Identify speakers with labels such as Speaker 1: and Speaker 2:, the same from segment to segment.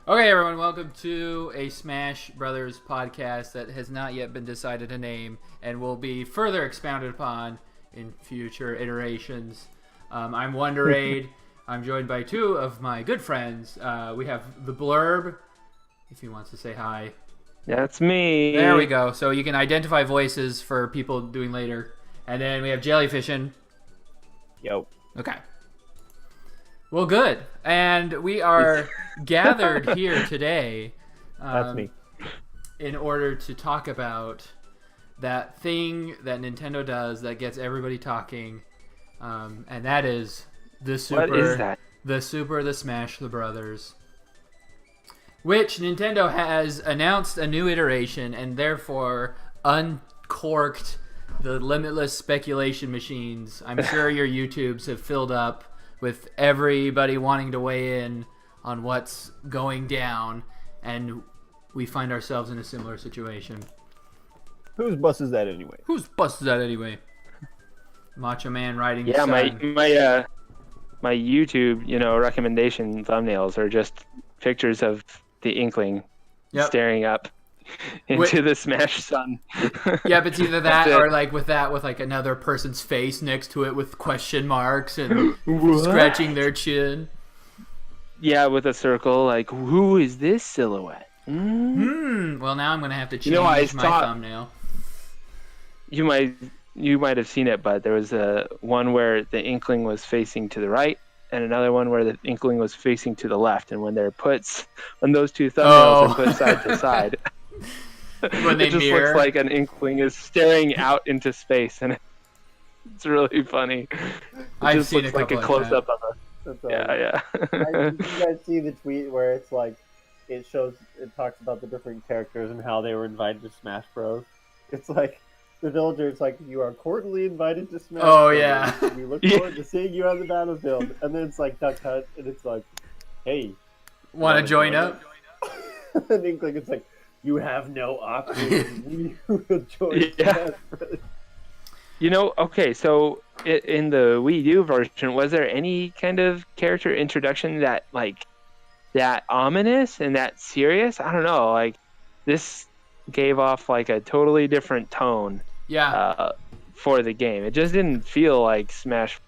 Speaker 1: Okay, everyone, welcome to a Smash Brothers podcast that has not yet been decided a name and will be further expounded upon in future iterations. I'm Wonderade. I'm joined by two of my good friends. We have the Blurb, if he wants to say hi.
Speaker 2: That's me.
Speaker 1: There we go. So you can identify voices for people doing later. And then we have Jellyfishin.
Speaker 2: Yo.
Speaker 1: Okay. Well, good. And we are gathered here today
Speaker 2: That's me.
Speaker 1: in order to talk about that thing that Nintendo does that gets everybody talking, and that is the Super,
Speaker 2: What is that?
Speaker 1: the Smash Brothers, which Nintendo has announced a new iteration and therefore uncorked the limitless speculation machines. I'm sure your YouTubes have filled up with everybody wanting to weigh in on what's going down, and we find ourselves in a similar situation.
Speaker 3: Whose bus is that anyway?
Speaker 1: Whose bus is that anyway? Macho Man riding
Speaker 2: Yeah,
Speaker 1: Sun.
Speaker 2: my YouTube, recommendation thumbnails are just pictures of the Inkling staring up into the Smash Sun.
Speaker 1: Yeah, but it's either that
Speaker 2: That's it.
Speaker 1: or like with another person's face next to it with question marks and scratching their chin.
Speaker 2: Yeah, with a circle. Like, who is this silhouette?
Speaker 1: Well, now I'm gonna have to change
Speaker 2: I
Speaker 1: my
Speaker 2: saw-
Speaker 1: thumbnail.
Speaker 2: You might have seen it, but there was one where the Inkling was facing to the right, and another one where the Inkling was facing to the left. And when those two thumbnails are put side to side,
Speaker 1: When they
Speaker 2: it just
Speaker 1: mirror.
Speaker 2: looks like an Inkling is staring out into space, and it's really funny. It
Speaker 1: I've
Speaker 2: just
Speaker 1: seen
Speaker 2: looks
Speaker 1: a
Speaker 2: like a
Speaker 1: couple like
Speaker 2: close up of
Speaker 3: That's
Speaker 2: a. Yeah.
Speaker 3: Did you guys see the tweet where it's like it talks about the different characters and how they were invited to Smash Bros. It's like the villager. It's like you are cordially invited to Smash.
Speaker 1: Oh,
Speaker 3: Bros.
Speaker 1: yeah.
Speaker 3: We look
Speaker 2: Yeah.
Speaker 3: forward to seeing you on the battlefield. And then it's like Duck Hunt, and it's like, hey,
Speaker 1: Want to join up?
Speaker 3: and Inkling, it's like, you have no option. You will join
Speaker 2: Yeah.
Speaker 3: Smash Bros.
Speaker 2: Okay, so in the Wii U version, was there any kind of character introduction that ominous and that serious? I don't know. Like, this gave off like a totally different tone
Speaker 1: Yeah.
Speaker 2: for the game. It just didn't feel like Smash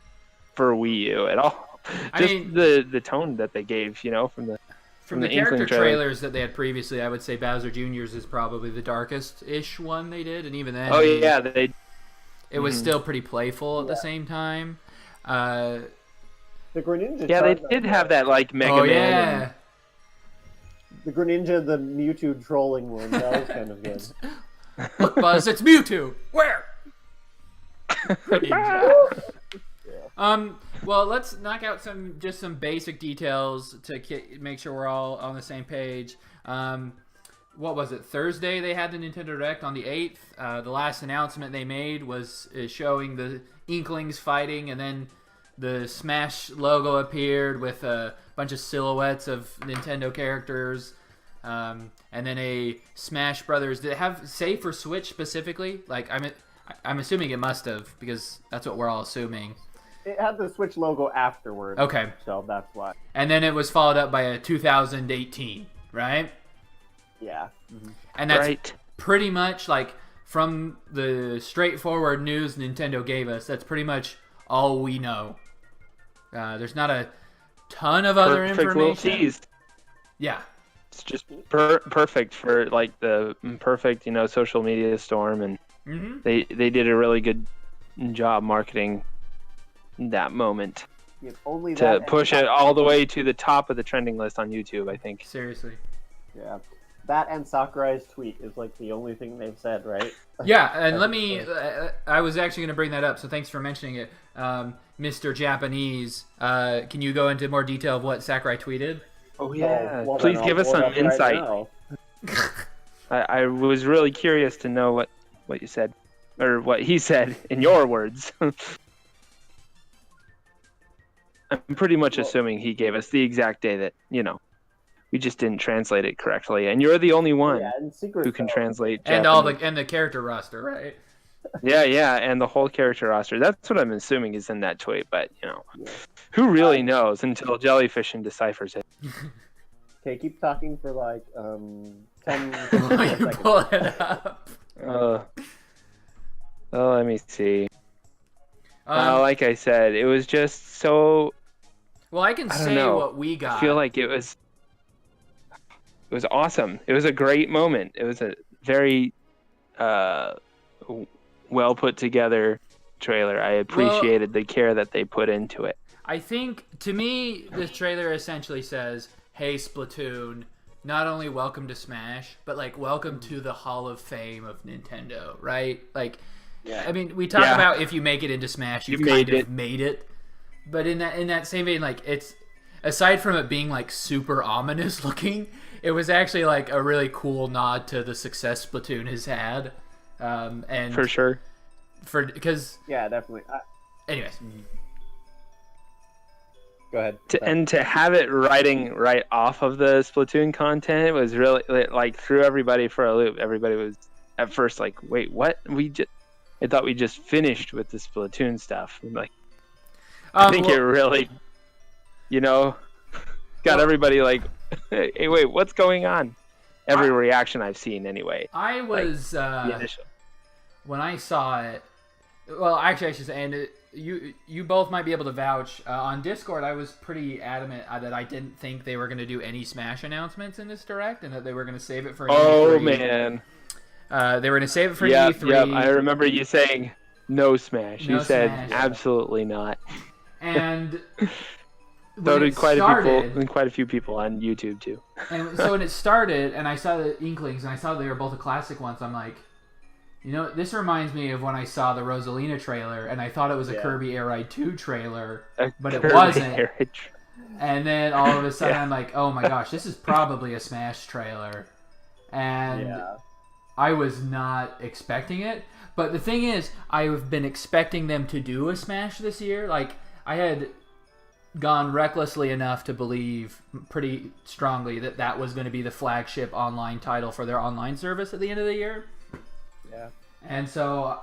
Speaker 2: for Wii U at all.
Speaker 1: I
Speaker 2: Just
Speaker 1: mean-
Speaker 2: the tone that they gave, from the
Speaker 1: From the
Speaker 2: the Inkling
Speaker 1: character
Speaker 2: trailer.
Speaker 1: trailers that they had previously, I would say Bowser Jr.'s is probably the darkest-ish one they did, and even then,
Speaker 2: Oh yeah, they
Speaker 1: it was still pretty playful at the same time.
Speaker 3: The Greninja.
Speaker 2: they
Speaker 3: tried
Speaker 2: did have that like Mega
Speaker 1: Oh
Speaker 2: Man.
Speaker 1: yeah,
Speaker 3: The Greninja, the Mewtwo trolling one. That was kind of good.
Speaker 1: look, Buzz, it's Mewtwo. Where? Well, let's knock out some basic details to make sure we're all on the same page. What was it? Thursday they had the Nintendo Direct on the 8th. The last announcement they made was showing the Inklings fighting, and then the Smash logo appeared with a bunch of silhouettes of Nintendo characters. And then a Smash Brothers. Did it have say for Switch specifically? Like I'm assuming it must have, because that's what we're all assuming.
Speaker 3: It had the Switch logo afterward.
Speaker 1: Okay.
Speaker 3: So that's why.
Speaker 1: And then it was followed up by a 2018, right?
Speaker 3: Yeah.
Speaker 1: And that's
Speaker 2: Right.
Speaker 1: pretty much like from the straightforward news Nintendo gave us. That's pretty much all we know. There's not a ton of other
Speaker 2: Perfect little
Speaker 1: information.
Speaker 2: tease.
Speaker 1: Yeah.
Speaker 2: It's just perfect for like the perfect, social media storm, and
Speaker 1: Mm-hmm.
Speaker 2: they did a really good job marketing that moment
Speaker 3: If only
Speaker 2: to
Speaker 3: that
Speaker 2: push it all the way to the top of the trending list on YouTube, I think.
Speaker 1: Seriously.
Speaker 3: Yeah. That and Sakurai's tweet is like the only thing they've said, right?
Speaker 1: Yeah, and let me. I was actually going to bring that up, so thanks for mentioning it, Mr. Japanese. Can you go into more detail of what Sakurai tweeted?
Speaker 2: Oh
Speaker 3: Well,
Speaker 2: please
Speaker 3: then
Speaker 2: give
Speaker 3: I'll
Speaker 2: us
Speaker 3: pull it
Speaker 2: some
Speaker 3: up right
Speaker 2: insight.
Speaker 3: now.
Speaker 2: I was really curious to know what you said, or what he said in your words. I'm pretty much assuming he gave us the exact day that, we just didn't translate it correctly, and you're the only one
Speaker 3: Yeah, and Secret
Speaker 2: who can
Speaker 3: Cell.
Speaker 2: translate
Speaker 1: And
Speaker 2: Japanese.
Speaker 1: the character roster, right?
Speaker 2: Yeah, and the whole character roster. That's what I'm assuming is in that tweet, but who really knows until Jellyfishin deciphers it.
Speaker 3: Okay, keep talking for like 10
Speaker 1: While you
Speaker 3: seconds.
Speaker 1: pull it up.
Speaker 2: Oh, let me see.
Speaker 1: Um,
Speaker 2: Like I said, it was just so.
Speaker 1: well, I can
Speaker 2: I don't
Speaker 1: say
Speaker 2: know.
Speaker 1: what we got.
Speaker 2: I feel like it was awesome. It was a great moment. It was a very well put together trailer. I appreciated the care that they put into it.
Speaker 1: I think, to me, this trailer essentially says, hey, Splatoon, not only welcome to Smash, but, like, welcome to the Hall of Fame of Nintendo, right? Like,
Speaker 3: Yeah.
Speaker 1: I mean, we talk
Speaker 2: Yeah.
Speaker 1: about if you make it into Smash, you've
Speaker 2: made
Speaker 1: kind of
Speaker 2: it.
Speaker 1: made it. But in that same vein, like, it's, aside from it being, like, super ominous looking, it was actually, like, a really cool nod to the success Splatoon has had. And
Speaker 2: For sure.
Speaker 1: because,
Speaker 3: Yeah, definitely.
Speaker 1: anyways.
Speaker 3: Go ahead.
Speaker 2: And to have it riding right off of the Splatoon content was really like threw everybody for a loop. Everybody was at first like, "Wait, what? I thought we just finished with the Splatoon stuff." And like, I think it really, got
Speaker 1: Well-
Speaker 2: everybody like, "Hey, wait, what's going on?" Every reaction I've seen, anyway.
Speaker 1: I was
Speaker 2: The initial.
Speaker 1: when I saw it. Well, actually, I should say, and you both might be able to vouch. On Discord, I was pretty adamant that I didn't think they were going to do any Smash announcements in this direct, and that they were going to save it for an
Speaker 2: Oh
Speaker 1: E3.
Speaker 2: man.
Speaker 1: They were going to save it for
Speaker 2: Yep,
Speaker 1: E3.
Speaker 2: yep. I remember you saying no Smash.
Speaker 1: No
Speaker 2: You said
Speaker 1: Smash.
Speaker 2: absolutely not.
Speaker 1: And
Speaker 2: So
Speaker 1: when
Speaker 2: did
Speaker 1: it
Speaker 2: quite
Speaker 1: started,
Speaker 2: a few people on YouTube too.
Speaker 1: and so when it started, and I saw the Inklings, and I saw they were both the classic ones, I'm like, this reminds me of when I saw the Rosalina trailer, and I thought it was a
Speaker 3: Yeah.
Speaker 1: Kirby Air Ride 2 trailer, but it
Speaker 2: Kirby
Speaker 1: wasn't.
Speaker 2: Heritage.
Speaker 1: And then all of a sudden,
Speaker 2: Yeah.
Speaker 1: I'm like, oh my gosh, this is probably a Smash trailer. And
Speaker 3: Yeah.
Speaker 1: I was not expecting it. But the thing is, I've been expecting them to do a Smash this year. Like, I had gone recklessly enough to believe pretty strongly that that was going to be the flagship online title for their online service at the end of the year.
Speaker 3: Yeah.
Speaker 1: And so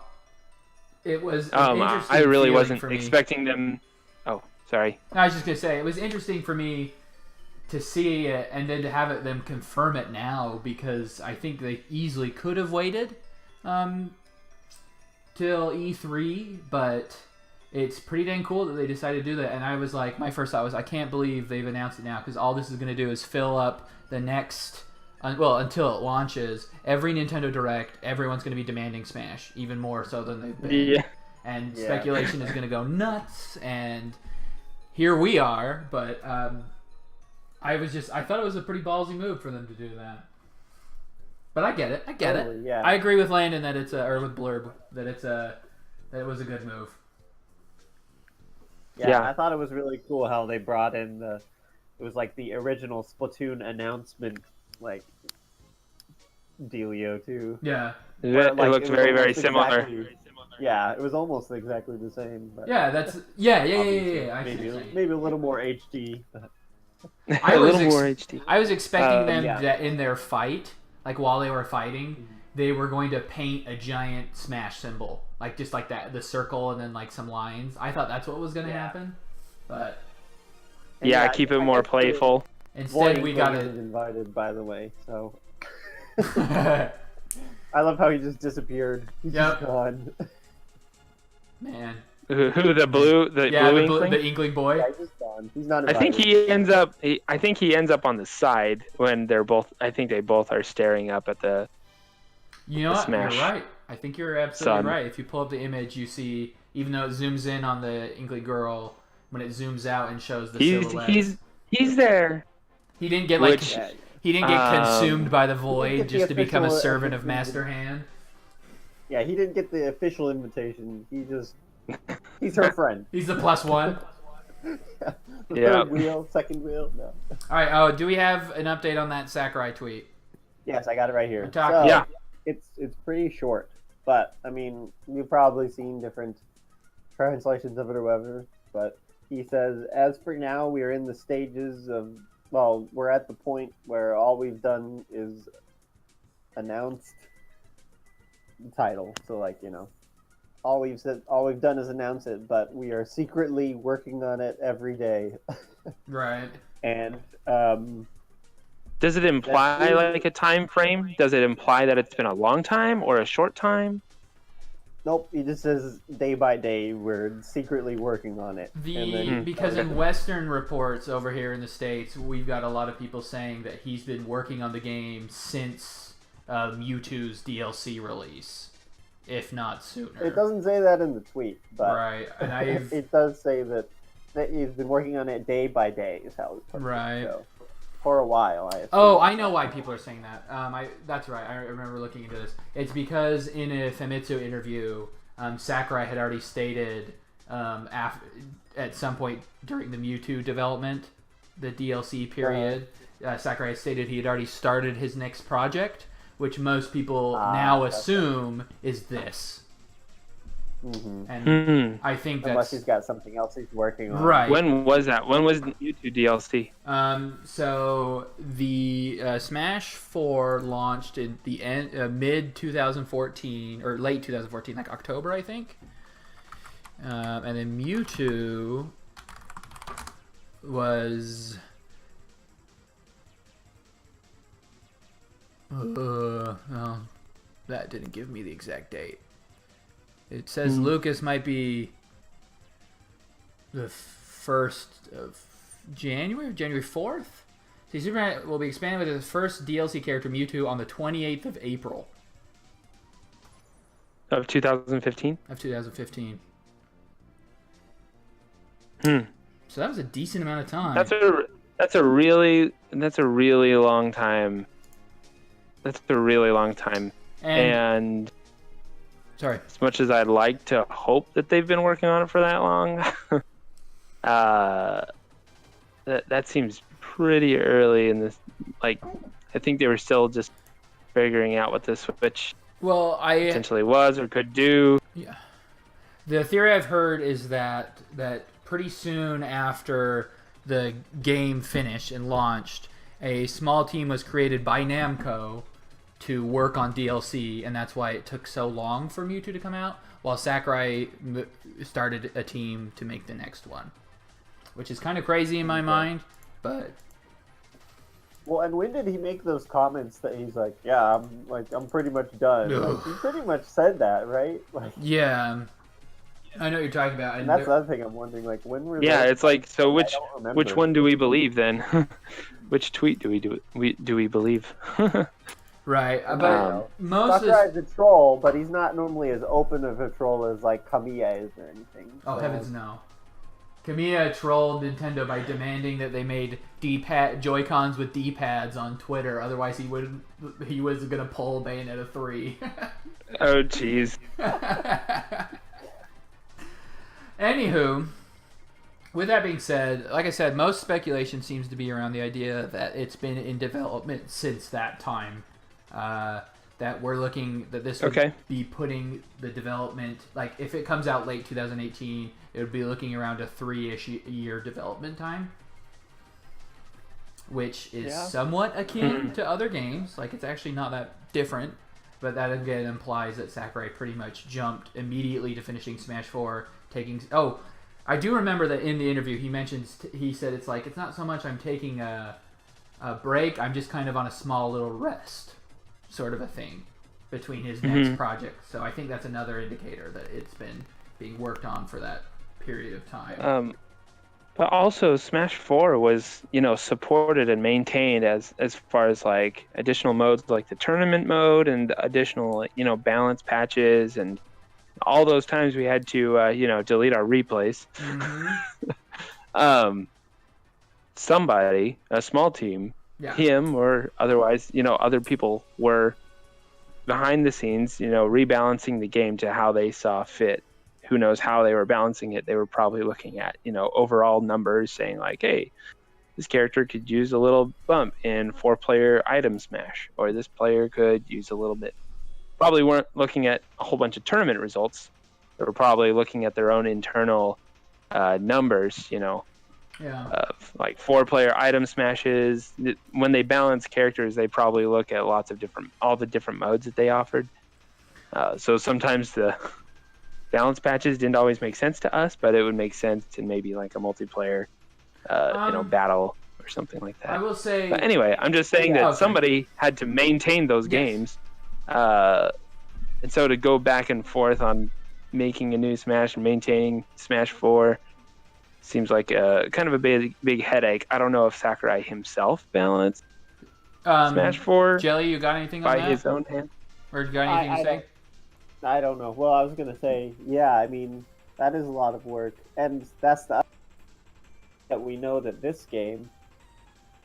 Speaker 1: it was an interesting
Speaker 2: I really
Speaker 1: feeling
Speaker 2: wasn't
Speaker 1: for me.
Speaker 2: expecting them. Oh, sorry.
Speaker 1: I was just gonna say it was interesting for me to see it and then to have them confirm it now, because I think they easily could have waited till E3, but it's pretty dang cool that they decided to do that. And I was like, my first thought was, I can't believe they've announced it now, because all this is going to do is fill up the next, well, until it launches, every Nintendo Direct, everyone's going to be demanding Smash, even more so than they've been.
Speaker 2: Yeah.
Speaker 1: And
Speaker 3: Yeah.
Speaker 1: speculation is going to go nuts, and here we are. But I thought it was a pretty ballsy move for them to do that. But I get it.
Speaker 3: Totally, yeah.
Speaker 1: I agree with Landon that or with Blurb that that it was a good move.
Speaker 3: Yeah, I thought it was really cool how they brought in it was like the original Splatoon announcement, like, dealio too.
Speaker 1: Yeah.
Speaker 2: It
Speaker 3: Like,
Speaker 2: looks
Speaker 3: it was
Speaker 2: very, very
Speaker 3: almost
Speaker 2: similar.
Speaker 3: exactly- Yeah, it was almost exactly the same. But
Speaker 1: Yeah, that's yeah.
Speaker 3: obviously
Speaker 1: I see what you're saying.
Speaker 3: maybe a little more HD. But
Speaker 1: I
Speaker 2: A
Speaker 1: was
Speaker 2: little more HD.
Speaker 1: I was expecting them
Speaker 3: yeah.
Speaker 1: that in their fight, like while they were fighting, they were going to paint a giant Smash symbol, like just like that, the circle, and then like some lines. I thought that's what was going to happen, but
Speaker 3: And
Speaker 2: Yeah, keep it
Speaker 3: I
Speaker 2: more
Speaker 3: guess
Speaker 2: playful.
Speaker 1: instead we got
Speaker 3: Void
Speaker 1: it.
Speaker 3: invited, by the way. So I love how he just disappeared. He's
Speaker 1: Yep.
Speaker 3: just gone.
Speaker 2: Who
Speaker 1: Man,
Speaker 2: the blue the
Speaker 1: yeah,
Speaker 2: blue
Speaker 1: the
Speaker 2: inkling?
Speaker 1: Inkling boy.
Speaker 3: Yeah, he's just gone. He's not
Speaker 2: I
Speaker 3: invited.
Speaker 2: think he ends up. I think he ends up on the side when they're both. I think they both are staring up at the.
Speaker 1: You know
Speaker 2: the
Speaker 1: what?
Speaker 2: Smash
Speaker 1: You're right. I think you're absolutely
Speaker 2: Sun.
Speaker 1: right. If you pull up the image, you see, even though it zooms in on the Inkling girl, when it zooms out and shows the silhouette,
Speaker 2: He's there.
Speaker 1: he didn't get like
Speaker 2: Which-
Speaker 3: Yeah,
Speaker 1: he didn't get consumed by the
Speaker 3: get
Speaker 1: void
Speaker 3: the
Speaker 1: just to become a
Speaker 3: official
Speaker 1: servant of
Speaker 3: invitation.
Speaker 1: Master Hand.
Speaker 3: yeah, he didn't get the official invitation. He's her friend.
Speaker 1: He's the +1.
Speaker 3: The
Speaker 2: Yeah.
Speaker 3: third wheel, second wheel. No.
Speaker 1: All right. Oh, do we have an update on that Sakurai tweet?
Speaker 3: Yes, I got it right here.
Speaker 1: Attack.
Speaker 3: So,
Speaker 2: Yeah.
Speaker 3: it's pretty short, but I mean, you've probably seen different translations of it or whatever. But he says, as for now, we are in the stages of. Well, we're at the point where all we've done is announced the title. So, like, all we've done is announce it, but we are secretly working on it every day.
Speaker 1: Right.
Speaker 3: And
Speaker 2: Does it imply like a time frame? Does it imply that it's been a long time or a short time?
Speaker 3: Nope, he just says day by day we're secretly working on it.
Speaker 1: Because in Western reports over here in the States, we've got a lot of people saying that he's been working on the game since Mewtwo's DLC release, if not sooner.
Speaker 3: It doesn't say that in the tweet, but
Speaker 1: right, and
Speaker 3: it does say that he's been working on it day by day. Is how it's
Speaker 1: right.
Speaker 3: So, for a while, I assume.
Speaker 1: Oh, I know why people are saying that. That's right. I remember looking into this. It's because in a Famitsu interview, Sakurai had already stated at some point during the Mewtwo development, the DLC period, Sakurai stated he had already started his next project, which most people now assume is this.
Speaker 3: Mm-hmm.
Speaker 1: And I think that's...
Speaker 3: Unless he's got something else he's working on.
Speaker 1: Right.
Speaker 2: When was that? When was the Mewtwo DLC?
Speaker 1: So the Smash 4 launched in the mid 2014 or late 2014, like October, I think. And then Mewtwo was well, that didn't give me the exact date. It says Lucas might be the 1st of January 4th. See, Superman will be expanded with his first DLC character, Mewtwo, on the 28th of April.
Speaker 2: Of 2015?
Speaker 1: Of 2015.
Speaker 2: So
Speaker 1: that was a decent amount of time.
Speaker 2: That's a really long time. That's a really long time. And
Speaker 1: sorry.
Speaker 2: As much as I'd like to hope that they've been working on it for that long, that seems pretty early in this. Like, I think they were still just figuring out what the Switch potentially was or could do.
Speaker 1: Yeah. The theory I've heard is that pretty soon after the game finished and launched, a small team was created by Namco to work on DLC, and that's why it took so long for Mewtwo to come out, while Sakurai started a team to make the next one. Which is kind of crazy in my mind, but...
Speaker 3: Well, and when did he make those comments that he's like, yeah, I'm pretty much done? Like, he pretty much said that, right? Like,
Speaker 1: yeah. I know what you're talking about.
Speaker 3: And that's the other thing I'm wondering, like, when were
Speaker 2: Yeah, it's like, so which one do we believe then? Which tweet do we believe?
Speaker 1: Right, but most
Speaker 3: Sakurai's a troll, but he's not normally as open of a troll as like Kamiya is or anything.
Speaker 1: Oh, heavens no. Kamiya trolled Nintendo by demanding that they made Joy-Cons with D-pads on Twitter, otherwise he was gonna pull Bayonetta 3.
Speaker 2: Oh jeez.
Speaker 1: Anywho, with that being said, like I said, most speculation seems to be around the idea that it's been in development since that time. That we're looking that this would be putting the development, like if it comes out late 2018, it would be looking around a 3-ish year development time, which is somewhat akin to other games. Like, it's actually not that different, but that again implies that Sakurai pretty much jumped immediately to finishing Smash 4, taking... Oh, I do remember that in the interview he said it's like, it's not so much I'm taking a break, I'm just kind of on a small little rest, sort of a thing, between his next project. So I think that's another indicator that it's been being worked on for that period of time.
Speaker 2: But also Smash 4 was, supported and maintained as far as like additional modes like the tournament mode and additional, balance patches, and all those times we had to, delete our replays. Somebody, a small team, him or otherwise, other people were behind the scenes, rebalancing the game to how they saw fit. Who knows how they were balancing it? They were probably looking at, overall numbers, saying like, hey, this character could use a little bump in 4-player item smash, or this player could use a little bit. Probably weren't looking at a whole bunch of tournament results. They were probably looking at their own internal numbers, of like 4-player item smashes. When they balance characters, they probably look at all the different modes that they offered. So sometimes the balance patches didn't always make sense to us, but it would make sense in maybe like a multiplayer, battle or something like that.
Speaker 1: I will say.
Speaker 2: But anyway, I'm just saying that
Speaker 1: Okay.
Speaker 2: somebody had to maintain those
Speaker 1: Yes.
Speaker 2: games, and so to go back and forth on making a new Smash and maintaining Smash 4 seems like kind of a big headache. I don't know if Sakurai himself balanced Smash 4
Speaker 1: Jelly, you got anything on
Speaker 2: by
Speaker 1: that?
Speaker 2: his own hand.
Speaker 1: Or you got anything to say?
Speaker 3: I don't know. Well, I was gonna say, yeah. I mean, that is a lot of work, and that's the that we know that this game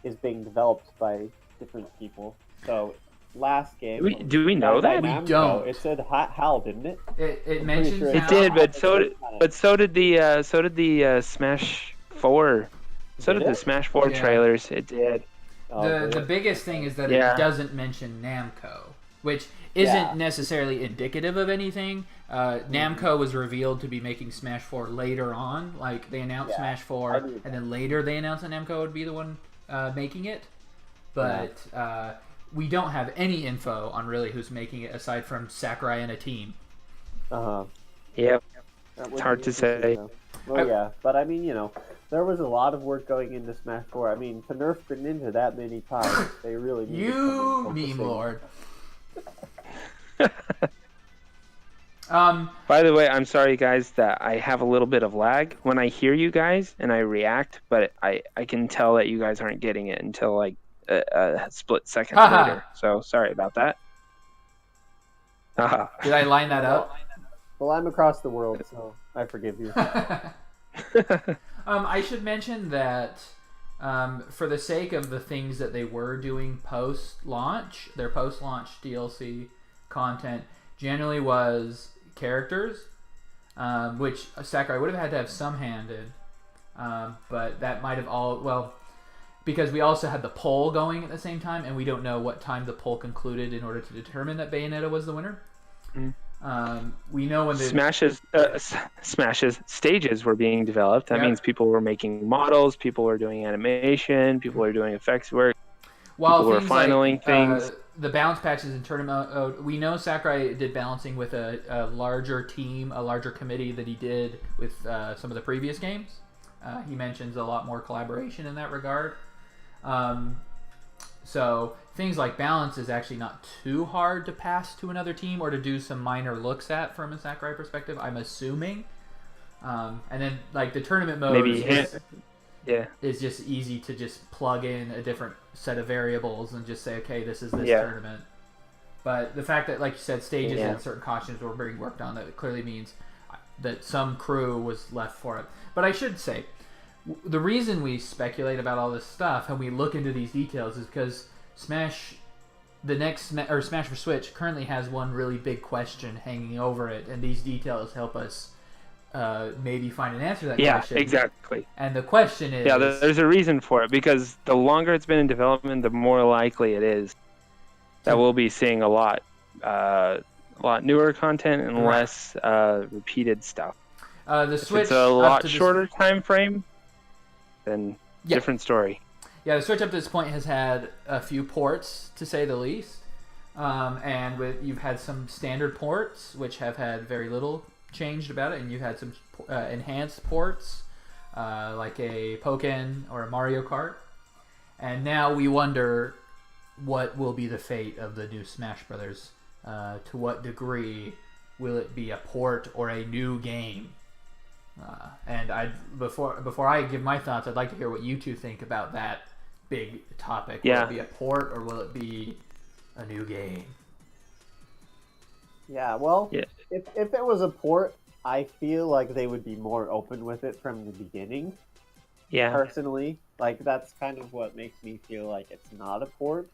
Speaker 3: is being developed by different people. So last game,
Speaker 2: Do we know that?
Speaker 1: We
Speaker 3: Namco,
Speaker 1: don't.
Speaker 3: It said HAL, didn't it?
Speaker 1: It
Speaker 3: I'm
Speaker 1: mentions
Speaker 3: pretty sure
Speaker 2: It
Speaker 1: how-
Speaker 2: did, but so did the Smash 4. So did
Speaker 3: Did
Speaker 2: the
Speaker 3: it?
Speaker 2: Smash 4
Speaker 1: Yeah.
Speaker 2: trailers. It did.
Speaker 3: Oh,
Speaker 1: the
Speaker 3: did
Speaker 1: the
Speaker 3: it?
Speaker 1: biggest thing is that
Speaker 2: Yeah.
Speaker 1: it doesn't mention Namco, which isn't
Speaker 3: Yeah.
Speaker 1: necessarily indicative of anything. Namco was revealed to be making Smash 4 later on. Like, they announced
Speaker 3: Yeah,
Speaker 1: Smash
Speaker 3: I
Speaker 1: 4,
Speaker 3: knew that.
Speaker 1: and then later they announced that Namco would be the one making it. But we don't have any info on really who's making it aside from Sakurai and a team.
Speaker 3: Uh-huh.
Speaker 2: Yep.
Speaker 3: That would
Speaker 2: It's hard
Speaker 3: be
Speaker 2: to say.
Speaker 3: interesting, though. Well, yeah, but I mean, there was a lot of work going into Smash 4. I mean, to nerf Greninja that many times, they really needed
Speaker 1: You
Speaker 3: someone
Speaker 1: meme
Speaker 3: focusing.
Speaker 1: lord.
Speaker 2: By the way, I'm sorry, guys, that I have a little bit of lag when I hear you guys and I react, but I can tell that you guys aren't getting it until like a split second
Speaker 1: Haha.
Speaker 2: later. So sorry about that. Haha.
Speaker 1: Did I line that up?
Speaker 3: Well, I'm across the world, so I forgive you.
Speaker 1: I should mention that for the sake of the things that they were doing post-launch, their post-launch DLC content generally was characters, which Sakurai would have had to have some hand in, but that might have because we also had the poll going at the same time, and we don't know what time the poll concluded in order to determine that Bayonetta was the winner. We know when the
Speaker 2: Smash's stages were being developed. That
Speaker 1: Yeah.
Speaker 2: means people were making models, people were doing animation, people were doing effects work.
Speaker 1: While
Speaker 2: People were
Speaker 1: things like,
Speaker 2: finaling things.
Speaker 1: the balance patches in tournament mode, we know Sakurai did balancing with a larger team, a larger committee that he did with some of the previous games. He mentions a lot more collaboration in that regard. So things like balance is actually not too hard to pass to another team or to do some minor looks at from a Sakurai perspective, I'm assuming. And then like the tournament mode
Speaker 2: Maybe yeah.
Speaker 1: is just easy to just plug in a different set of variables and just say, okay, this is this
Speaker 2: Yeah.
Speaker 1: tournament. But the fact that, like you said, stages
Speaker 2: Yeah.
Speaker 1: and certain costumes were being worked on, that clearly means that some crew was left for it. But I should say, the reason we speculate about all this stuff and we look into these details is because Smash for Switch currently has one really big question hanging over it, and these details help us maybe find an answer to that
Speaker 2: Yeah,
Speaker 1: question.
Speaker 2: exactly.
Speaker 1: And the question is...
Speaker 2: Yeah, there's a reason for it, because the longer it's been in development, the more likely it is that we'll be seeing a lot newer content and
Speaker 1: Right.
Speaker 2: less repeated stuff.
Speaker 1: the
Speaker 2: If
Speaker 1: Switch
Speaker 2: it's a
Speaker 1: up
Speaker 2: lot
Speaker 1: to this-
Speaker 2: shorter time frame, then
Speaker 1: Yeah.
Speaker 2: different story.
Speaker 1: Yeah, the Switch up to this point has had a few ports, to say the least. And you've had some standard ports, which have had very little changed about it, and you've had some enhanced ports, like a Pokken or a Mario Kart. And now we wonder what will be the fate of the new Smash Brothers. To what degree will it be a port or a new game? And before I give my thoughts, I'd like to hear what you two think about that big topic. Will
Speaker 2: Yeah.
Speaker 1: it be a port or will it be a new game?
Speaker 3: Yeah, well,
Speaker 2: Yeah.
Speaker 3: if it was a port, I feel like they would be more open with it from the beginning.
Speaker 2: Yeah.
Speaker 3: Personally, like that's kind of what makes me feel like it's not a port.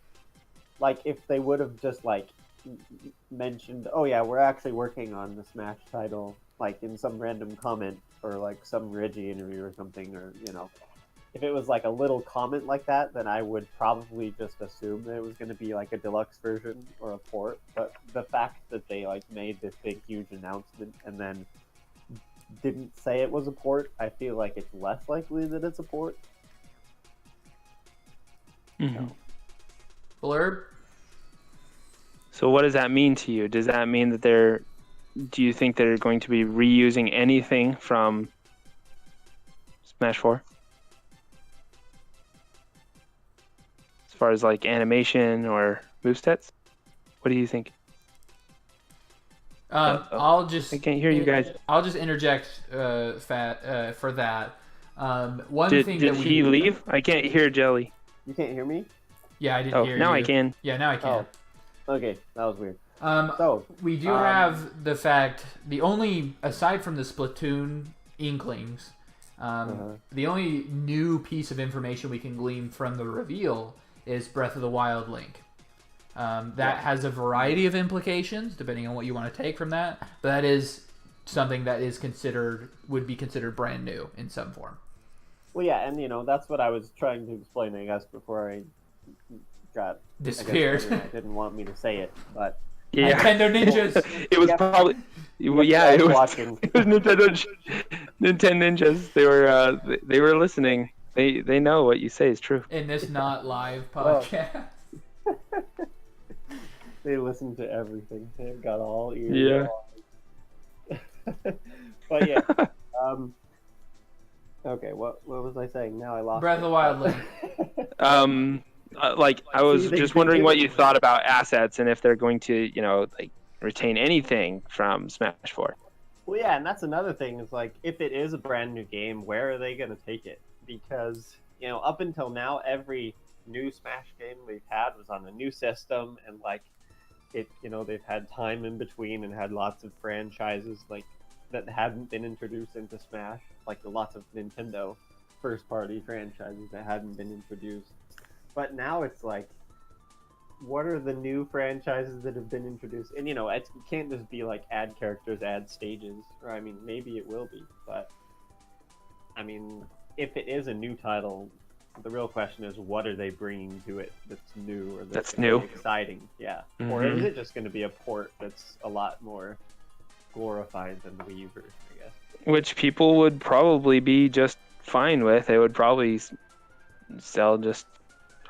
Speaker 3: Like if they would have just like mentioned, oh yeah, we're actually working on the Smash title, like in some random comment or like some Reggie interview or something, or if it was like a little comment like that, then I would probably just assume that it was going to be like a deluxe version or a port. But the fact that they like made this big huge announcement and then didn't say it was a port, I feel like it's less likely that it's a port.
Speaker 2: Mhm.
Speaker 1: Blurb?
Speaker 2: So what does that mean to you? Does that mean that do you think they're going to be reusing anything from Smash 4? far as like animation or movesets? What do you think?
Speaker 1: I'll just.
Speaker 2: I can't hear you guys.
Speaker 1: I'll just interject for that. One thing
Speaker 2: Did
Speaker 1: that
Speaker 2: he leave? I can't hear Jelly.
Speaker 3: You can't hear me?
Speaker 1: Yeah, I didn't
Speaker 2: Oh,
Speaker 1: hear
Speaker 2: now
Speaker 1: you.
Speaker 2: I can.
Speaker 1: Yeah, now I can.
Speaker 3: Oh, okay, that was weird.
Speaker 1: So we do have the fact the only aside from the Splatoon Inklings, the only new piece of information we can glean from the reveal is Breath of the Wild Link. That has a variety of implications depending on what you want to take from that, but that is something that would be considered brand new in some form.
Speaker 3: Well, yeah, and that's what I was trying to explain, I guess, before I got
Speaker 1: disappeared.
Speaker 3: I didn't want me to say it, but
Speaker 2: Yeah.
Speaker 1: Nintendo Ninjas.
Speaker 2: It was probably. Well, yeah, it was.
Speaker 3: watching.
Speaker 2: It was Nintendo Ninjas. They were listening. They know what you say is true.
Speaker 1: In this not live podcast.
Speaker 3: They listen to everything. They've got all ears.
Speaker 2: Yeah.
Speaker 3: But yeah. Okay, what was I saying? Now I lost
Speaker 1: Breath of the Wild Link.
Speaker 2: I was just wondering what you thought about assets and if they're going to, retain anything from Smash 4.
Speaker 3: Well, yeah, and that's another thing is like if it is a brand new game, where are they going to take it? Because up until now, every new Smash game we've had was on a new system, and they've had time in between and had lots of franchises that hadn't been introduced into Smash, like lots of Nintendo first-party franchises that hadn't been introduced. But now it's like, what are the new franchises that have been introduced? And it can't just be like add characters, add stages, or I mean, maybe it will be, but I mean, if it is a new title, the real question is, what are they bringing to it that's new or that's
Speaker 2: new,
Speaker 3: exciting? Yeah,
Speaker 2: mm-hmm.
Speaker 3: Or is it just going to be a port that's a lot more glorified than the Wii U version, I guess?
Speaker 2: Which people would probably be just fine with. They would probably sell just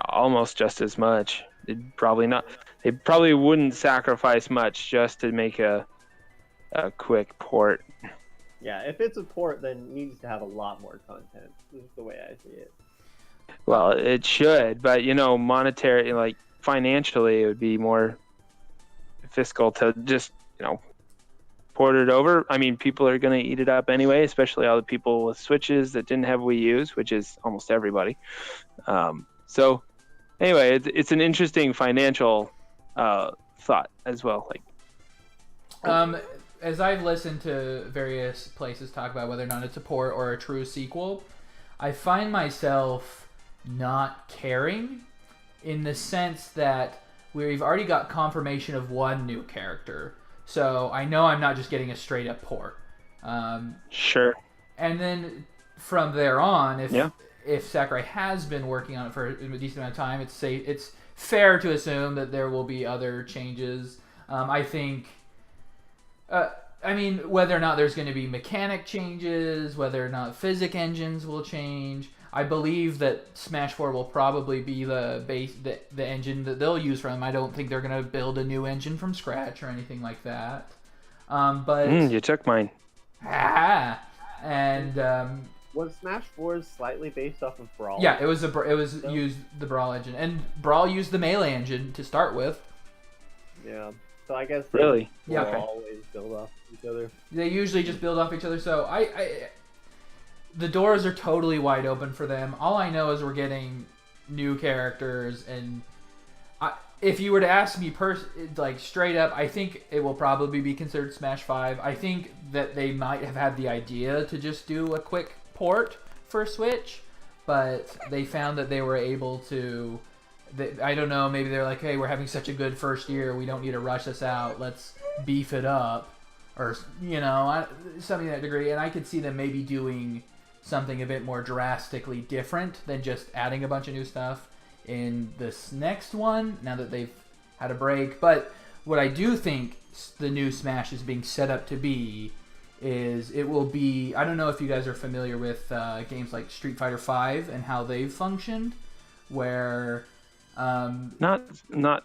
Speaker 2: almost just as much. They'd probably not. They probably wouldn't sacrifice much just to make a quick port.
Speaker 3: Yeah, if it's a port, then it needs to have a lot more content. This is the way I see it.
Speaker 2: Well, it should, but monetary, financially, it would be more fiscal to just port it over. I mean, people are going to eat it up anyway, especially all the people with Switches that didn't have Wii U's, which is almost everybody. So, anyway, it's an interesting financial thought as well.
Speaker 1: As I've listened to various places talk about whether or not it's a port or a true sequel, I find myself not caring in the sense that we've already got confirmation of one new character. So I know I'm not just getting a straight up port.
Speaker 2: Sure.
Speaker 1: And then from there on, if Sakurai has been working on it for a decent amount of time, it's fair to assume that there will be other changes. I think, whether or not there's going to be mechanic changes, whether or not physics engines will change, I believe that Smash 4 will probably be the engine that they'll use from. I don't think they're going to build a new engine from scratch or anything like that. But
Speaker 2: you took mine.
Speaker 3: Was Smash 4 slightly based off of Brawl?
Speaker 1: Yeah, used the Brawl engine, and Brawl used the Melee engine to start with.
Speaker 3: Yeah, so I guess
Speaker 2: really,
Speaker 3: they always build off each other.
Speaker 1: They usually just build off each other. So the doors are totally wide open for them. All I know is we're getting new characters, and if you were to ask me straight up, I think it will probably be considered Smash 5. I think that they might have had the idea to just do a quick port for Switch, but they found that they were able to. I don't know, maybe they're like, hey, we're having such a good first year, we don't need to rush this out, let's beef it up, or something to that degree. And I could see them maybe doing something a bit more drastically different than just adding a bunch of new stuff in this next one, now that they've had a break. But what I do think the new Smash is being set up to be is it will be, I don't know if you guys are familiar with games like Street Fighter V and how they've functioned, where
Speaker 2: not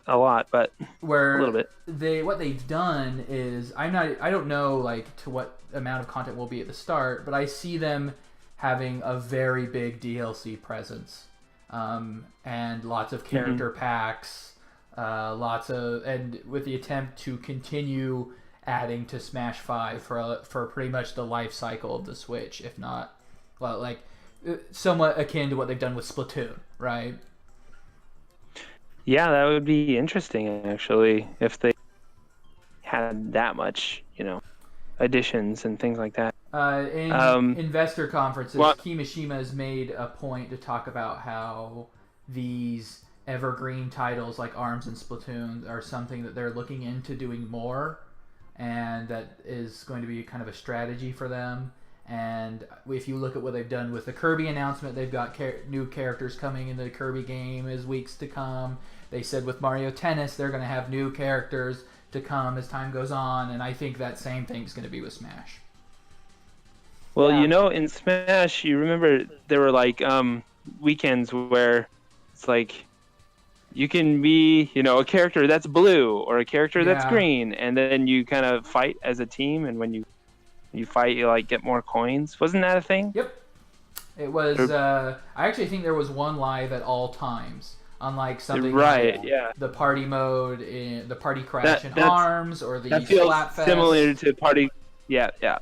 Speaker 2: a lot, but
Speaker 1: where
Speaker 2: a little bit.
Speaker 1: What they've done is, I don't know to what amount of content will be at the start, but I see them having a very big DLC presence. and lots of character packs, and with the attempt to continue adding to Smash 5 for pretty much the life cycle of the Switch, if not, well, like somewhat akin to what they've done with Splatoon, right?
Speaker 2: Yeah, that would be interesting actually if they had that much, additions and things like that.
Speaker 1: In investor conferences,
Speaker 2: well-
Speaker 1: Kimishima has made a point to talk about how these evergreen titles like ARMS and Splatoon are something that they're looking into doing more, and that is going to be kind of a strategy for them. And if you look at what they've done with the Kirby announcement, they've got new characters coming in the Kirby game as weeks to come. They said with Mario Tennis, they're going to have new characters to come as time goes on, and I think that same thing's going to be with Smash.
Speaker 2: Well,
Speaker 3: Yeah.
Speaker 2: in Smash, you remember there were like weekends where it's like you can be, a character that's blue or a character that's
Speaker 1: Yeah.
Speaker 2: green, and then you kind of fight as a team, and when you fight, you like get more coins. Wasn't that a thing?
Speaker 1: Yep. It was. I actually think there was one live at all times, unlike something
Speaker 2: Right,
Speaker 1: like
Speaker 2: yeah.
Speaker 1: the party mode, the party crash in
Speaker 2: That's-
Speaker 1: ARMS, or the
Speaker 2: That feels
Speaker 1: Splatfest.
Speaker 2: similar to Party. Yeah, yeah.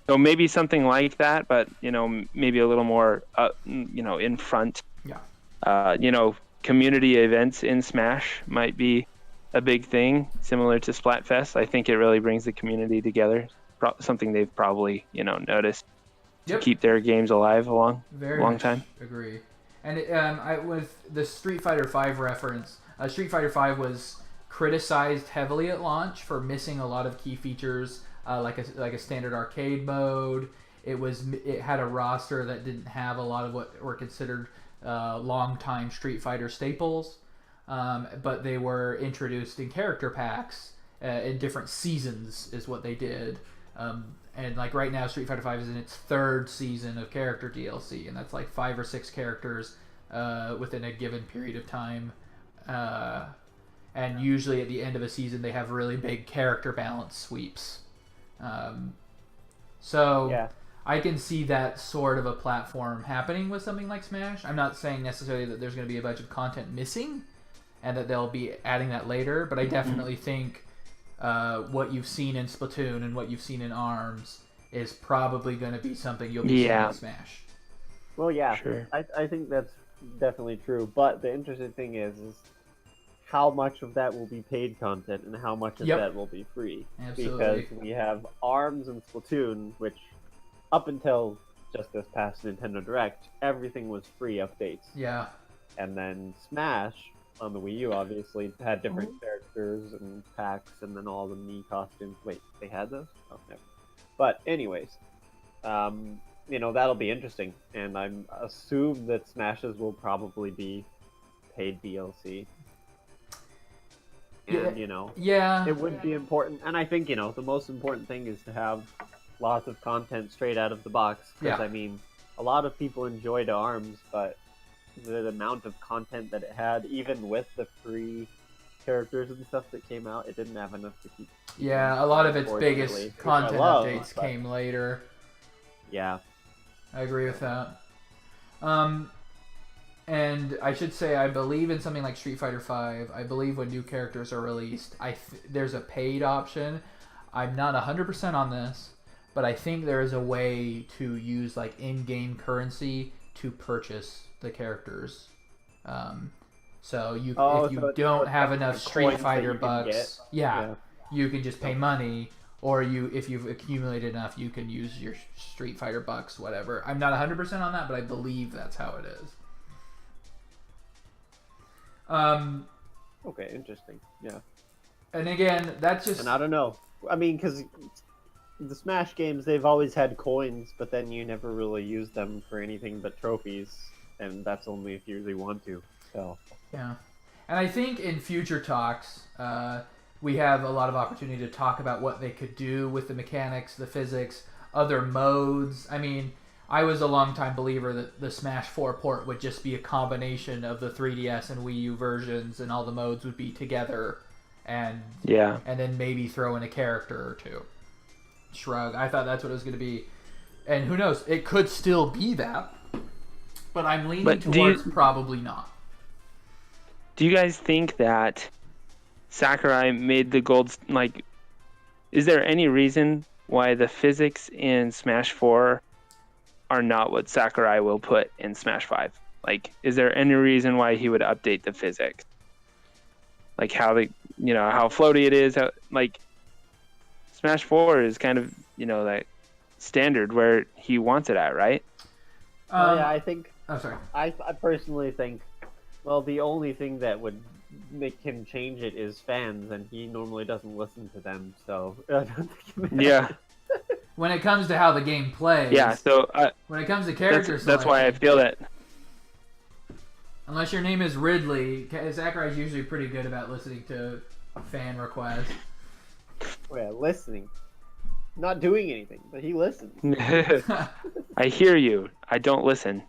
Speaker 2: So maybe something like that, but maybe a little more, in front.
Speaker 1: Yeah.
Speaker 2: Community events in Smash might be a big thing, similar to Splatfest. I think it really brings the community together. Something they've probably, noticed to
Speaker 1: Yep.
Speaker 2: keep their games alive a long
Speaker 1: Very much
Speaker 2: time.
Speaker 1: agree. And with the Street Fighter V reference, Street Fighter V was criticized heavily at launch for missing a lot of key features, like a standard arcade mode. It had a roster that didn't have a lot of what were considered long-time Street Fighter staples, but they were introduced in character packs in different seasons, is what they did. And like right now, Street Fighter V is in its third season of character DLC, and that's like 5 or 6 characters within a given period of time. And usually at the end of a season, they have really big character balance sweeps. So
Speaker 3: Yeah.
Speaker 1: I can see that sort of a platform happening with something like Smash. I'm not saying necessarily that there's going to be a bunch of content missing and that they'll be adding that later, but I definitely think what you've seen in Splatoon and what you've seen in ARMS is probably going to be something you'll be seeing in Smash.
Speaker 3: Well, yeah,
Speaker 2: Sure.
Speaker 3: I think that's definitely true. But the interesting thing is how much of that will be paid content and how much of
Speaker 1: Yep.
Speaker 3: that will be free.
Speaker 1: Absolutely.
Speaker 3: Because we have ARMS and Splatoon, which up until just this past Nintendo Direct, everything was free updates.
Speaker 1: Yeah.
Speaker 3: And then Smash on the Wii U obviously had different characters and packs and then all the Mii costumes. Wait, they had those? Oh, never. But anyways, that'll be interesting. And I'm assume that Smashes will probably be paid DLC. And,
Speaker 1: Yeah.
Speaker 3: it would be important. And I think, the most important thing is to have lots of content straight out of the box. Because,
Speaker 1: Yeah.
Speaker 3: A lot of people enjoyed ARMS, but the amount of content that it had, even with the free characters and stuff that came out, it didn't have enough to keep.
Speaker 1: Yeah, a lot of its
Speaker 3: Unfortunately,
Speaker 1: biggest
Speaker 3: which I
Speaker 1: content
Speaker 3: love,
Speaker 1: updates
Speaker 3: but-
Speaker 1: came later.
Speaker 3: Yeah.
Speaker 1: I agree with that. And I should say, I believe in something like Street Fighter V. I believe when new characters are released, there's a paid option. I'm not 100% on this, but I think there is a way to use like in-game currency to purchase the characers. So if you don't have enough
Speaker 3: coins
Speaker 1: Street
Speaker 3: that
Speaker 1: Fighter
Speaker 3: you can
Speaker 1: bucks,
Speaker 3: get.
Speaker 1: you can just pay money, or if you've accumulated enough, you can use your Street Fighter bucks, whatever. I'm not 100% on that, but I believe that's how it is.
Speaker 3: Okay, interesting. Yeah.
Speaker 1: And again, that's just...
Speaker 3: And I don't know. I mean, because the Smash games, they've always had coins, but then you never really use them for anything but trophies, and that's only if you really want to. So.
Speaker 1: Yeah. And I think in future talks, we have a lot of opportunity to talk about what they could do with the mechanics, the physics, other modes. I mean, I was a longtime believer that the Smash 4 port would just be a combination of the 3DS and Wii U versions, and all the modes would be together, and then maybe throw in a character or two. Shrug. I thought that's what it was going to be. And who knows? It could still be that. but I'm leaning
Speaker 2: But do you-
Speaker 1: towards probably not.
Speaker 2: Do you guys think that Sakurai made the gold like? Is there any reason why the physics in Smash 4 are not what Sakurai will put in Smash 5? Like, is there any reason why he would update the physics? Like how how floaty it is. Like Smash 4 is kind of that standard where he wants it at, right?
Speaker 3: Yeah, I think
Speaker 1: Oh, sorry.
Speaker 3: I personally think, well, the only thing that would make him change it is fans, and he normally doesn't listen to them, so I don't think it
Speaker 2: Yeah,
Speaker 1: When it comes to how the game plays,
Speaker 2: yeah. So
Speaker 1: when it comes to character
Speaker 2: that's why I
Speaker 1: selection,
Speaker 2: feel that.
Speaker 1: unless your name is Ridley, Sakurai's usually pretty good about listening to fan requests.
Speaker 3: Yeah, listening. Not doing anything, but he listens.
Speaker 2: I hear you. I don't listen.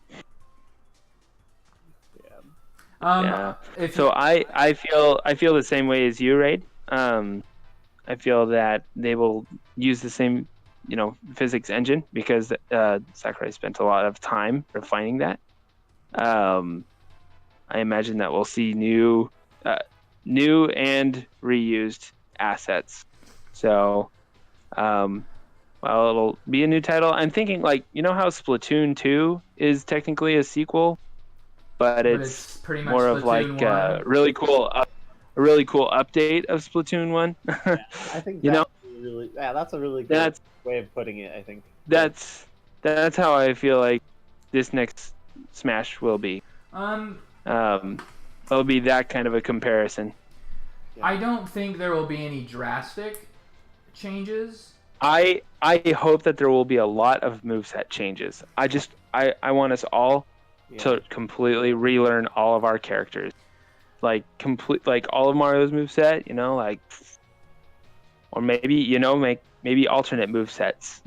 Speaker 3: Yeah.
Speaker 2: Yeah.
Speaker 1: If
Speaker 2: So I feel the same way as you, Raid. I feel that they will use the same physics engine because Sakurai spent a lot of time refining that. I imagine that we'll see new and reused assets. So, it'll be a new title. I'm thinking how Splatoon 2 is technically a sequel, but it's
Speaker 1: pretty much
Speaker 2: more of
Speaker 1: Splatoon
Speaker 2: a
Speaker 1: 1.
Speaker 2: really cool update of Splatoon 1.
Speaker 3: I think that's a really good way of putting it, I think.
Speaker 2: That's how I feel like this next Smash will be. It'll be that kind of a comparison.
Speaker 1: I don't think there will be any drastic changes.
Speaker 2: I hope that there will be a lot of moveset changes. I want us all to completely relearn all of our characters. Like all of Mario's moveset, or maybe, maybe alternate movesets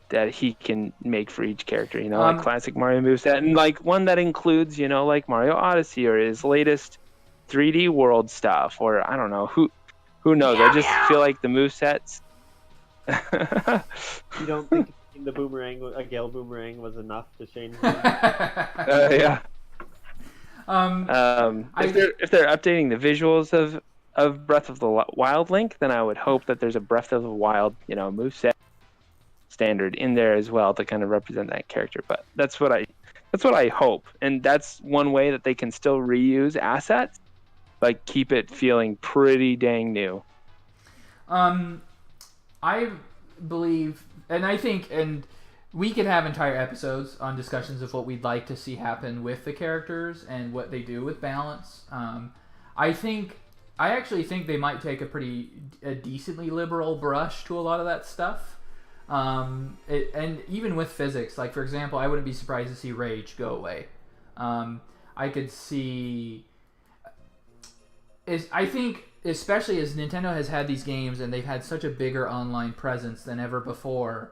Speaker 2: that he can make for each character, like classic Mario moveset, and like one that includes, like Mario Odyssey or his latest 3D World stuff, or I don't know, who knows? I just feel like the movesets.
Speaker 3: You don't think the boomerang, a Gale boomerang, was enough to change?
Speaker 2: Yeah. If they're updating the visuals of Breath of the Wild Link, then I would hope that there's a Breath of the Wild, moveset standard in there as well to kind of represent that character. But that's what I hope, and that's one way that they can still reuse assets, but keep it feeling pretty dang new.
Speaker 1: I believe, and I think, and we could have entire episodes on discussions of what we'd like to see happen with the characters and what they do with balance. I actually think they might take a decently liberal brush to a lot of that stuff. And even with physics, like for example, I wouldn't be surprised to see Rage go away. I could see. I think, especially as Nintendo has had these games and they've had such a bigger online presence than ever before,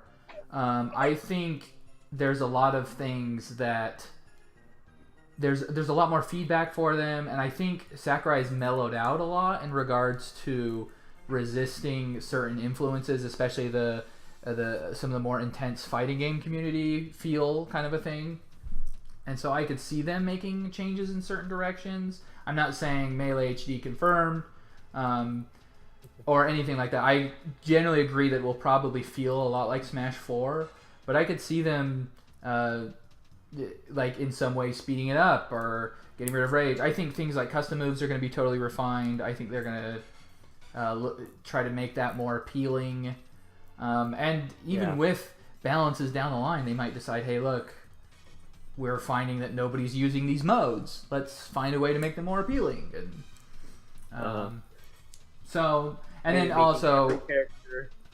Speaker 1: I think there's a lot of things that there's a lot more feedback for them, and I think Sakurai's mellowed out a lot in regards to resisting certain influences, especially some of the more intense fighting game community feel kind of a thing. And so I could see them making changes in certain directions. I'm not saying Melee HD confirmed or anything like that. I generally agree that we'll probably feel a lot like Smash 4, but I could see them like in some way speeding it up or getting rid of Rage. I think things like custom moves are going to be totally refined. I think they're going to try to make that more appealing. And even with balances down the line, they might decide, hey, look, we're finding that nobody's using these modes. Let's find a way to make them more appealing. And then also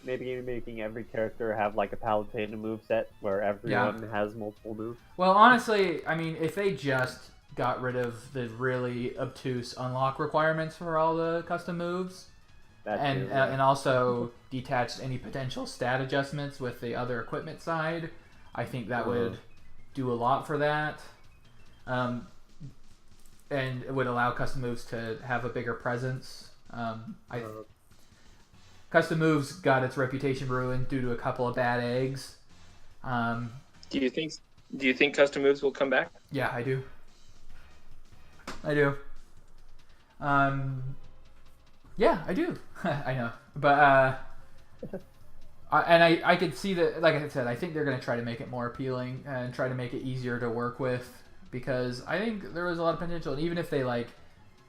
Speaker 3: maybe making every character have like a Palutena moveset where everyone has multiple moves.
Speaker 1: Well, honestly, I mean, if they just got rid of the really obtuse unlock requirements for all the custom moves, and also detached any potential stat adjustments with the other equipment side, I think that would do a lot for that, and it would allow custom moves to have a bigger presence. Custom moves got its reputation ruined due to a couple of bad eggs.
Speaker 2: Do you think Do you think custom moves will come back?
Speaker 1: Yeah, I do. I do. Yeah, I do. I know, but I could see that. Like I said, I think they're going to try to make it more appealing and try to make it easier to work with, because I think there was a lot of potential. And even if they like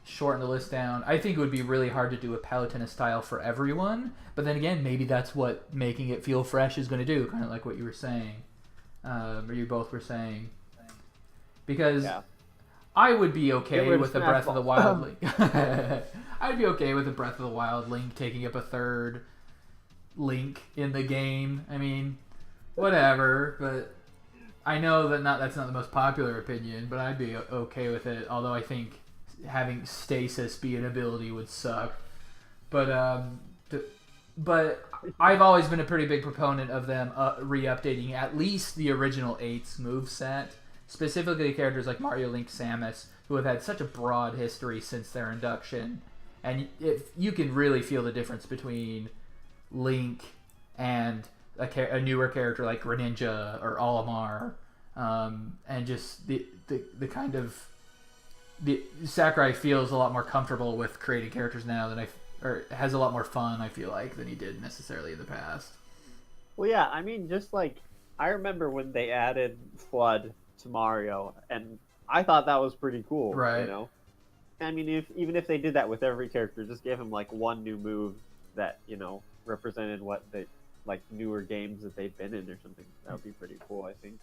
Speaker 1: shorten the list down, I think it would be really hard to do a Palutena style for everyone. But then again, maybe that's what making it feel fresh is going to do, kind of like what you were saying, or you both were saying, because.
Speaker 3: Yeah.
Speaker 1: I would be okay with the
Speaker 3: Smash
Speaker 1: Breath of the
Speaker 3: Ball.
Speaker 1: Wild Link. I'd be okay with the Breath of the Wild Link taking up a third Link in the game. I mean, whatever. But I know that's not the most popular opinion, but I'd be okay with it. Although I think having stasis be an ability would suck. But but I've always been a pretty big proponent of them re-updating at least the original 8's moveset. Specifically characters like Mario, Link, Samus, who have had such a broad history since their induction. And if you can really feel the difference between Link and a newer character like Greninja or Olimar, and just the kind of... Sakurai feels a lot more comfortable with creating characters now or has a lot more fun, I feel like, than he did necessarily in the past.
Speaker 3: Well, yeah, I mean, just like, I remember when they added Flood to Mario, and I thought that was pretty cool.
Speaker 1: Right.
Speaker 3: You know, I mean, even if they did that with every character, just give him like one new move that represented what they like newer games that they've been in or something. That would be pretty cool, I think.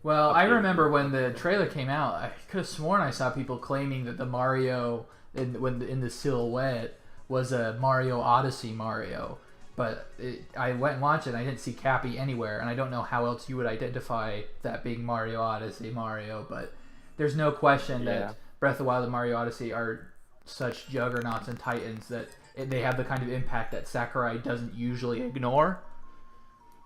Speaker 1: Well, I remember when the trailer came out, I could have sworn I saw people claiming that the Mario in the silhouette was a Mario Odyssey Mario. But I went and watched it, and I didn't see Cappy anywhere, and I don't know how else you would identify that being Mario Odyssey Mario, but there's no question that Breath of the Wild and Mario Odyssey are such juggernauts and titans that they have the kind of impact that Sakurai doesn't usually ignore.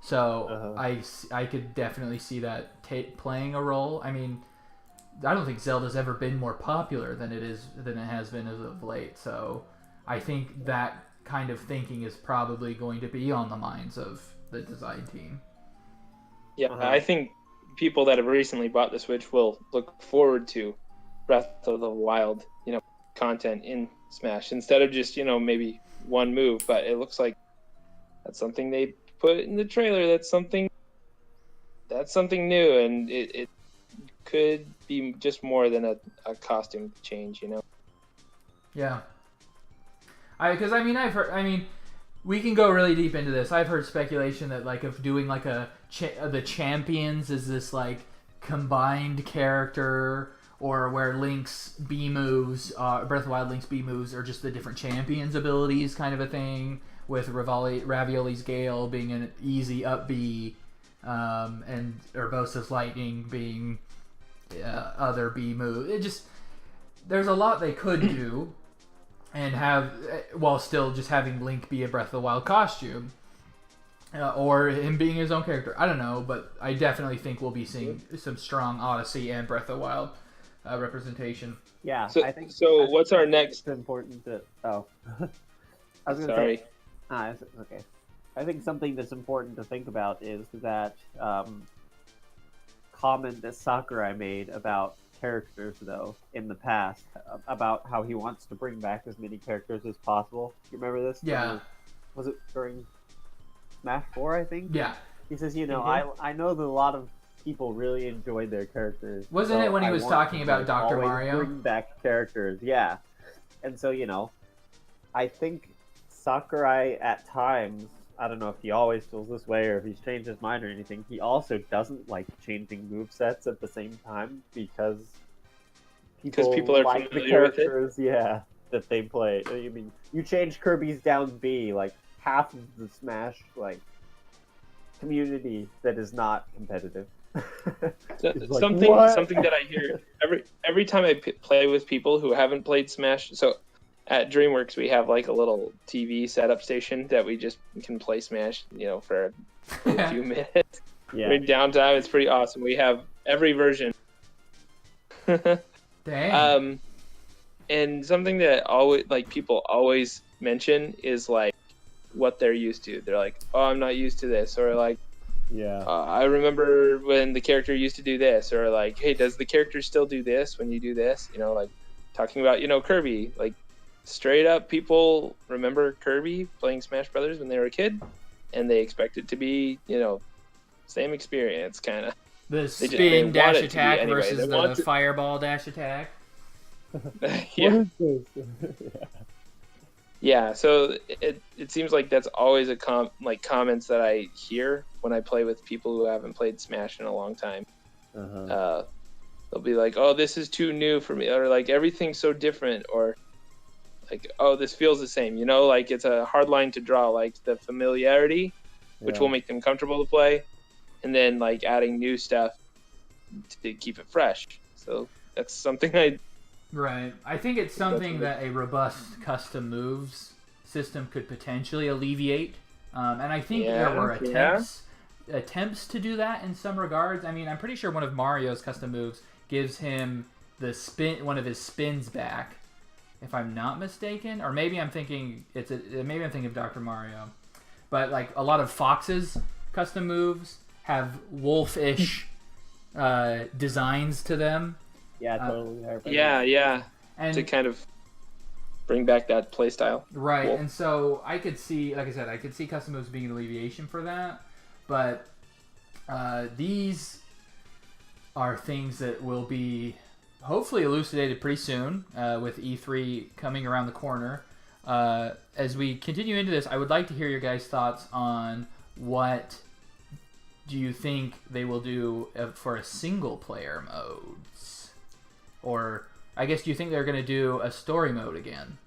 Speaker 1: So I could definitely see that playing a role. I mean, I don't think Zelda's ever been more popular than it has been as of late, so I think that kind of thinking is probably going to be on the minds of the design team.
Speaker 2: Yeah, I think people that have recently bought the Switch will look forward to Breath of the Wild, content in Smash instead of just, maybe one move. But it looks like that's something they put in the trailer. That's something new, and it could be just more than a costume change,
Speaker 1: Yeah. Because I've heard. We can go really deep into this. I've heard speculation that of doing the champions is this combined character, or where Link's B moves, Breath of the Wild Link's B moves are just the different champions' abilities, kind of a thing. With Ravioli's Gale being an easy up B, and Urbosa's Lightning being other B move. There's a lot they could do. And have, while still just having Link be a Breath of the Wild costume, or him being his own character. I don't know, but I definitely think we'll be seeing some strong Odyssey and Breath of the Wild representation.
Speaker 3: Yeah,
Speaker 2: So,
Speaker 3: I think.
Speaker 2: what's our next?
Speaker 3: It's important to. Oh, I was going to
Speaker 2: Sorry.
Speaker 3: say. It's okay. I think something that's important to think about is that comment that Sakurai made about characters, though, in the past, about how he wants to bring back as many characters as possible. You remember this?
Speaker 1: Yeah.
Speaker 3: Was it during Smash 4, I think?
Speaker 1: Yeah.
Speaker 3: He says, I know that a lot of people really enjoyed their characters.
Speaker 1: Wasn't it when he was talking about Dr.
Speaker 3: always
Speaker 1: Mario?
Speaker 3: Bring back characters, yeah. And so, I think Sakurai at times, I don't know if he always feels this way or if he's changed his mind or anything, he also doesn't like changing movesets at the same time because people
Speaker 2: are
Speaker 3: like the
Speaker 2: familiar with it.
Speaker 3: characters, that they play. I mean, you change Kirby's down B, half of the Smash community that is not competitive.
Speaker 2: Something that I hear every time I play with people who haven't played Smash. So at DreamWorks, we have a little TV setup station that we just can play Smash, for a few minutes.
Speaker 3: Yeah.
Speaker 2: During downtime, it's pretty awesome. We have every version.
Speaker 1: Dang.
Speaker 2: And something that people always mention is what they're used to. They're like, oh, I'm not used to this, or
Speaker 3: Yeah.
Speaker 2: I remember when the character used to do this, or like, hey, does the character still do this when you do this? You know, like talking about, Kirby, like straight up people remember Kirby playing Smash Brothers when they were a kid, and they expect it to be, same experience, kind of.
Speaker 1: The
Speaker 2: They
Speaker 1: spin
Speaker 2: want
Speaker 1: dash
Speaker 2: it to be
Speaker 1: attack
Speaker 2: anyway.
Speaker 1: versus
Speaker 2: They
Speaker 1: the
Speaker 2: want to-
Speaker 1: fireball dash attack.
Speaker 2: Yeah.
Speaker 3: What is this?
Speaker 2: Yeah, so it seems like that's always a comments that I hear when I play with people who haven't played Smash in a long time.
Speaker 3: Uh-huh.
Speaker 2: They'll be like, "Oh, this is too new for me," or like everything's so different, or like, "Oh, this feels the same." Like it's a hard line to draw, like the familiarity, which
Speaker 3: Yeah.
Speaker 2: will make them comfortable to play, and then like adding new stuff to keep it fresh. So that's something I
Speaker 1: Right. I think it's something that a robust custom moves system could potentially alleviate. And I think there were attempts to do that in some regards. I mean, I'm pretty sure one of Mario's custom moves gives him one of his spins back, if I'm not mistaken. Or maybe I'm thinking maybe I'm thinking of Dr. Mario. But like a lot of Fox's custom moves have wolfish designs to them.
Speaker 3: Yeah, totally.
Speaker 2: yeah,
Speaker 1: And
Speaker 2: to kind of bring back that play style.
Speaker 1: right,
Speaker 2: Cool.
Speaker 1: and so I could see, like I said, I could see custom moves being an alleviation for that, but these are things that will be hopefully elucidated pretty soon with E3 coming around the corner. As we continue into this, I would like to hear your guys' thoughts on what do you think they will do for a single-player modes? Or, I guess, do you think they're going to do a story mode again?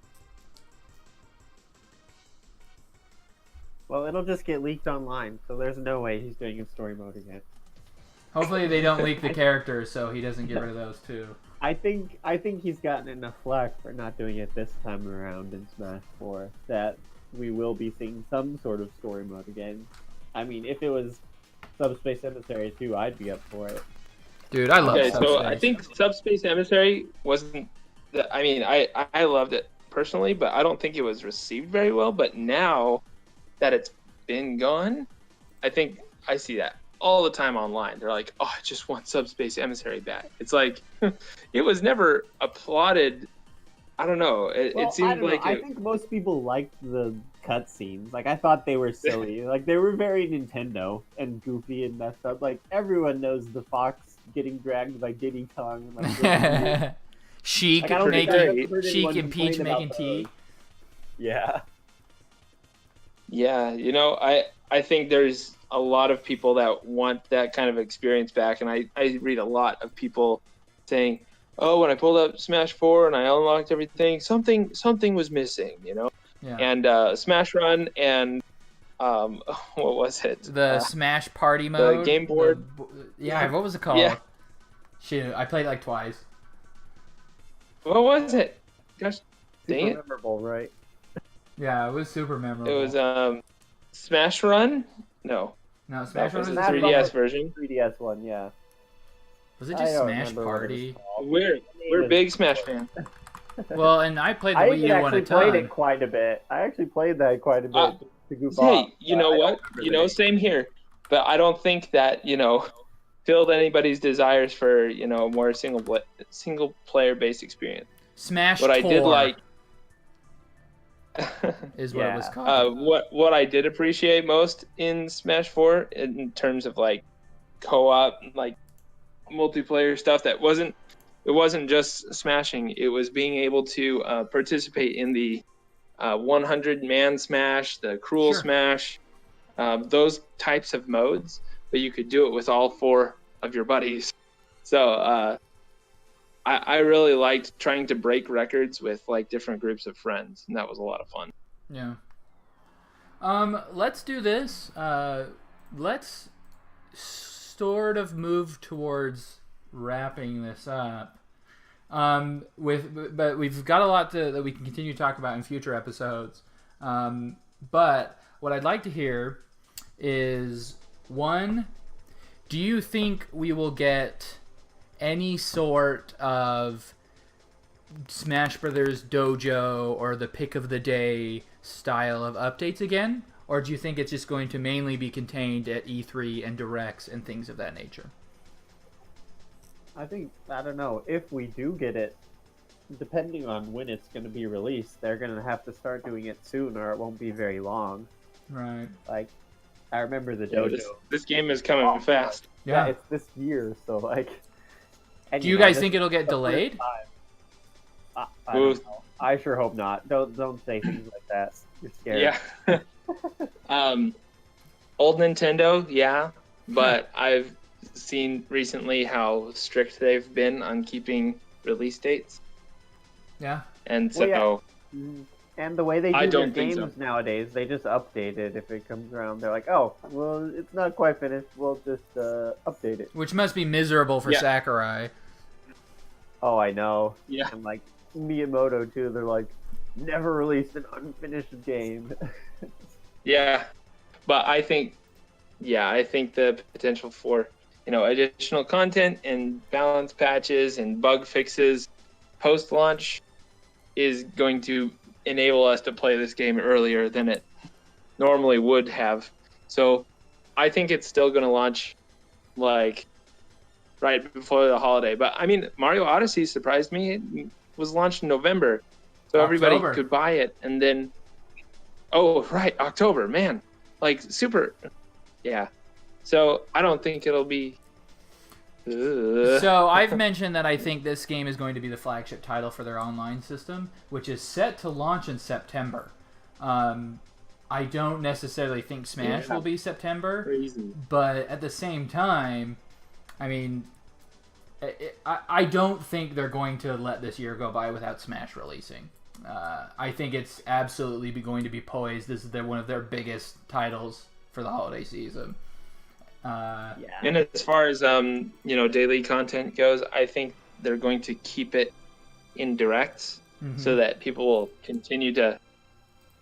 Speaker 3: Well, it'll just get leaked online, so there's no way he's doing a story mode again.
Speaker 1: Hopefully they don't leak the characters so he doesn't get rid of those too.
Speaker 3: I think he's gotten enough flack for not doing it this time around in Smash 4 that we will be seeing some sort of story mode again. I mean, if it was Subspace Emissary 2, I'd be up for it.
Speaker 1: Dude, I love
Speaker 2: Okay,
Speaker 1: Subspace.
Speaker 2: so I think Subspace Emissary wasn't. I mean, I loved it personally, but I don't think it was received very well. But now that it's been gone, I think I see that all the time online. They're like, "Oh, I just want Subspace Emissary back." It's like it was never applauded. I don't know. It seemed like
Speaker 3: I think most people liked the cutscenes. Like, I thought they were silly. Like, they were very Nintendo and goofy and messed up. Like, everyone knows the fox getting dragged by Diddy Kong. Like,
Speaker 1: Sheik
Speaker 3: Like, I don't think I've ever heard
Speaker 1: Sheik
Speaker 3: anyone
Speaker 1: and Peach
Speaker 3: complain
Speaker 1: making
Speaker 3: about
Speaker 1: tea.
Speaker 3: those. Yeah.
Speaker 2: Yeah, I think there's a lot of people that want that kind of experience back, and I read a lot of people saying, "Oh, when I pulled up Smash 4 and I unlocked everything, something was missing,"
Speaker 1: Yeah.
Speaker 2: And Smash Run and what was it?
Speaker 1: The Smash Party mode.
Speaker 2: game board.
Speaker 1: Yeah, what was it called?
Speaker 2: Yeah.
Speaker 1: Shoot, I played it like twice.
Speaker 2: What was it? Gosh, dang
Speaker 3: Super
Speaker 2: it!
Speaker 3: memorable, right?
Speaker 1: Yeah, it was super memorable.
Speaker 2: It was Smash Run. No,
Speaker 1: No, Smash
Speaker 2: that
Speaker 1: Run
Speaker 2: was the
Speaker 1: was
Speaker 3: Smash Run
Speaker 2: 3DS
Speaker 3: was-
Speaker 2: version.
Speaker 3: 3DS one, yeah.
Speaker 1: Was it
Speaker 3: I
Speaker 1: just
Speaker 3: don't
Speaker 1: Smash
Speaker 3: remember what it was
Speaker 1: Party?
Speaker 3: called.
Speaker 2: We're big Smash fans.
Speaker 1: Well, and I played the
Speaker 3: I
Speaker 1: Wii
Speaker 3: even
Speaker 1: U one a
Speaker 3: actually played
Speaker 1: ton.
Speaker 3: it quite a bit. I actually played that quite a bit
Speaker 2: Uh,
Speaker 3: to goof
Speaker 2: Hey,
Speaker 3: off.
Speaker 2: you
Speaker 3: but
Speaker 2: know
Speaker 3: I
Speaker 2: what?
Speaker 3: don't remember the
Speaker 2: Same here. But I don't think that filled anybody's desires for more single player based experience.
Speaker 1: Smash
Speaker 2: What I did
Speaker 1: Tour
Speaker 2: like,
Speaker 1: is what it was
Speaker 3: Yeah.
Speaker 1: called.
Speaker 2: what I did appreciate most in Smash 4 in terms of like co-op, like multiplayer stuff, it wasn't just smashing. It was being able to participate in the 100-man smash, the cruel
Speaker 1: Sure.
Speaker 2: smash, those types of modes, but you could do it with all four of your buddies. So I really liked trying to break records with like different groups of friends, and that was a lot of fun.
Speaker 1: Yeah. Let's do this. Let's sort of move towards wrapping this up. But we've got a lot that we can continue to talk about in future episodes. But what I'd like to hear is, one, do you think we will get any sort of Smash Brothers Dojo or the pick of the day style of updates again? or do you think it's just going to mainly be contained at E3 and Directs and things of that nature?
Speaker 3: I don't know, if we do get it, depending on when it's going to be released, they're going to have to start doing it soon or it won't be very long.
Speaker 1: Right.
Speaker 3: Like, I remember the dojo.
Speaker 2: This game is coming fast.
Speaker 1: Yeah.
Speaker 3: It's this year, so like... And,
Speaker 1: Do you guys think it'll get
Speaker 3: the first
Speaker 1: delayed?
Speaker 3: time. I don't know. I sure hope not. Don't say things like that. You're scared.
Speaker 2: Yeah. Old Nintendo, yeah, but I've seen recently how strict they've been on keeping release dates,
Speaker 1: Yeah.
Speaker 2: and so
Speaker 3: And the way they
Speaker 2: I
Speaker 3: do their
Speaker 2: don't think
Speaker 3: games
Speaker 2: so.
Speaker 3: nowadays, they just update it if it comes around. They're like, oh, well, it's not quite finished. We'll just update it.
Speaker 1: Which must be miserable for
Speaker 2: Yeah.
Speaker 1: Sakurai.
Speaker 3: Oh, I know.
Speaker 2: Yeah.
Speaker 3: And like Miyamoto too. They're like, never released an unfinished game.
Speaker 2: yeah, but I think the potential for additional content and balance patches and bug fixes post launch is going to enable us to play this game earlier than it normally would have. So I think it's still going to launch like right before the holiday. But I mean, Mario Odyssey surprised me. It was launched in November, so everybody
Speaker 1: October.
Speaker 2: could buy it. And then, oh, right, October, man. Like, super. Yeah. So I don't think it'll be...
Speaker 1: So I've mentioned that I think this game is going to be the flagship title for their online system, which is set to launch in September. I don't necessarily think Smash will be September,
Speaker 2: Crazy.
Speaker 1: but at the same time, I mean, I don't think they're going to let this year go by without Smash releasing. I think it's absolutely going to be poised. This is one of their biggest titles for the holiday season.
Speaker 3: Yeah.
Speaker 2: And as far as daily content goes, I think they're going to keep it in directs so that people will continue to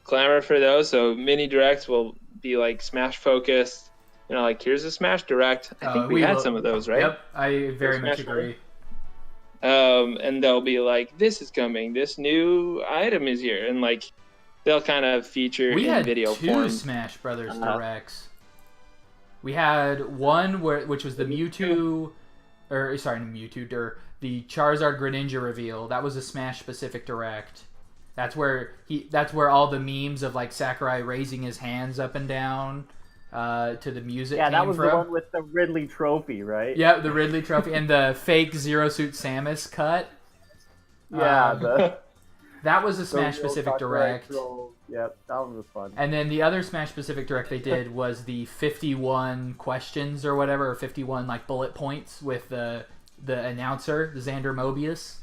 Speaker 2: clamor for those. So mini directs will be like Smash focused. Like here's a Smash direct. I think we had some of those, right?
Speaker 1: Yep, I very much
Speaker 2: Smash
Speaker 1: agree.
Speaker 2: And they'll be like, this is coming, this new item is here, and like they'll kind of feature
Speaker 1: We
Speaker 2: in
Speaker 1: had
Speaker 2: video
Speaker 1: two
Speaker 2: form.
Speaker 1: Smash Brothers directs. We had one which was the Mewtwo, the Charizard Greninja reveal. That was a Smash specific direct. That's where all the memes of like Sakurai raising his hands up and down to the music.
Speaker 3: Yeah, that
Speaker 1: came
Speaker 3: was
Speaker 1: from.
Speaker 3: the one with the Ridley trophy, right?
Speaker 1: Yeah, the Ridley trophy and the fake Zero Suit Samus cut.
Speaker 3: Yeah,
Speaker 1: That was a
Speaker 3: the
Speaker 1: Smash
Speaker 3: real
Speaker 1: specific
Speaker 3: Sakurai
Speaker 1: direct.
Speaker 3: troll. Yep, that one was fun.
Speaker 1: And then the other Smash specific direct they did was the 51 questions or whatever, or 51 like bullet points with the announcer, Xander Mobius.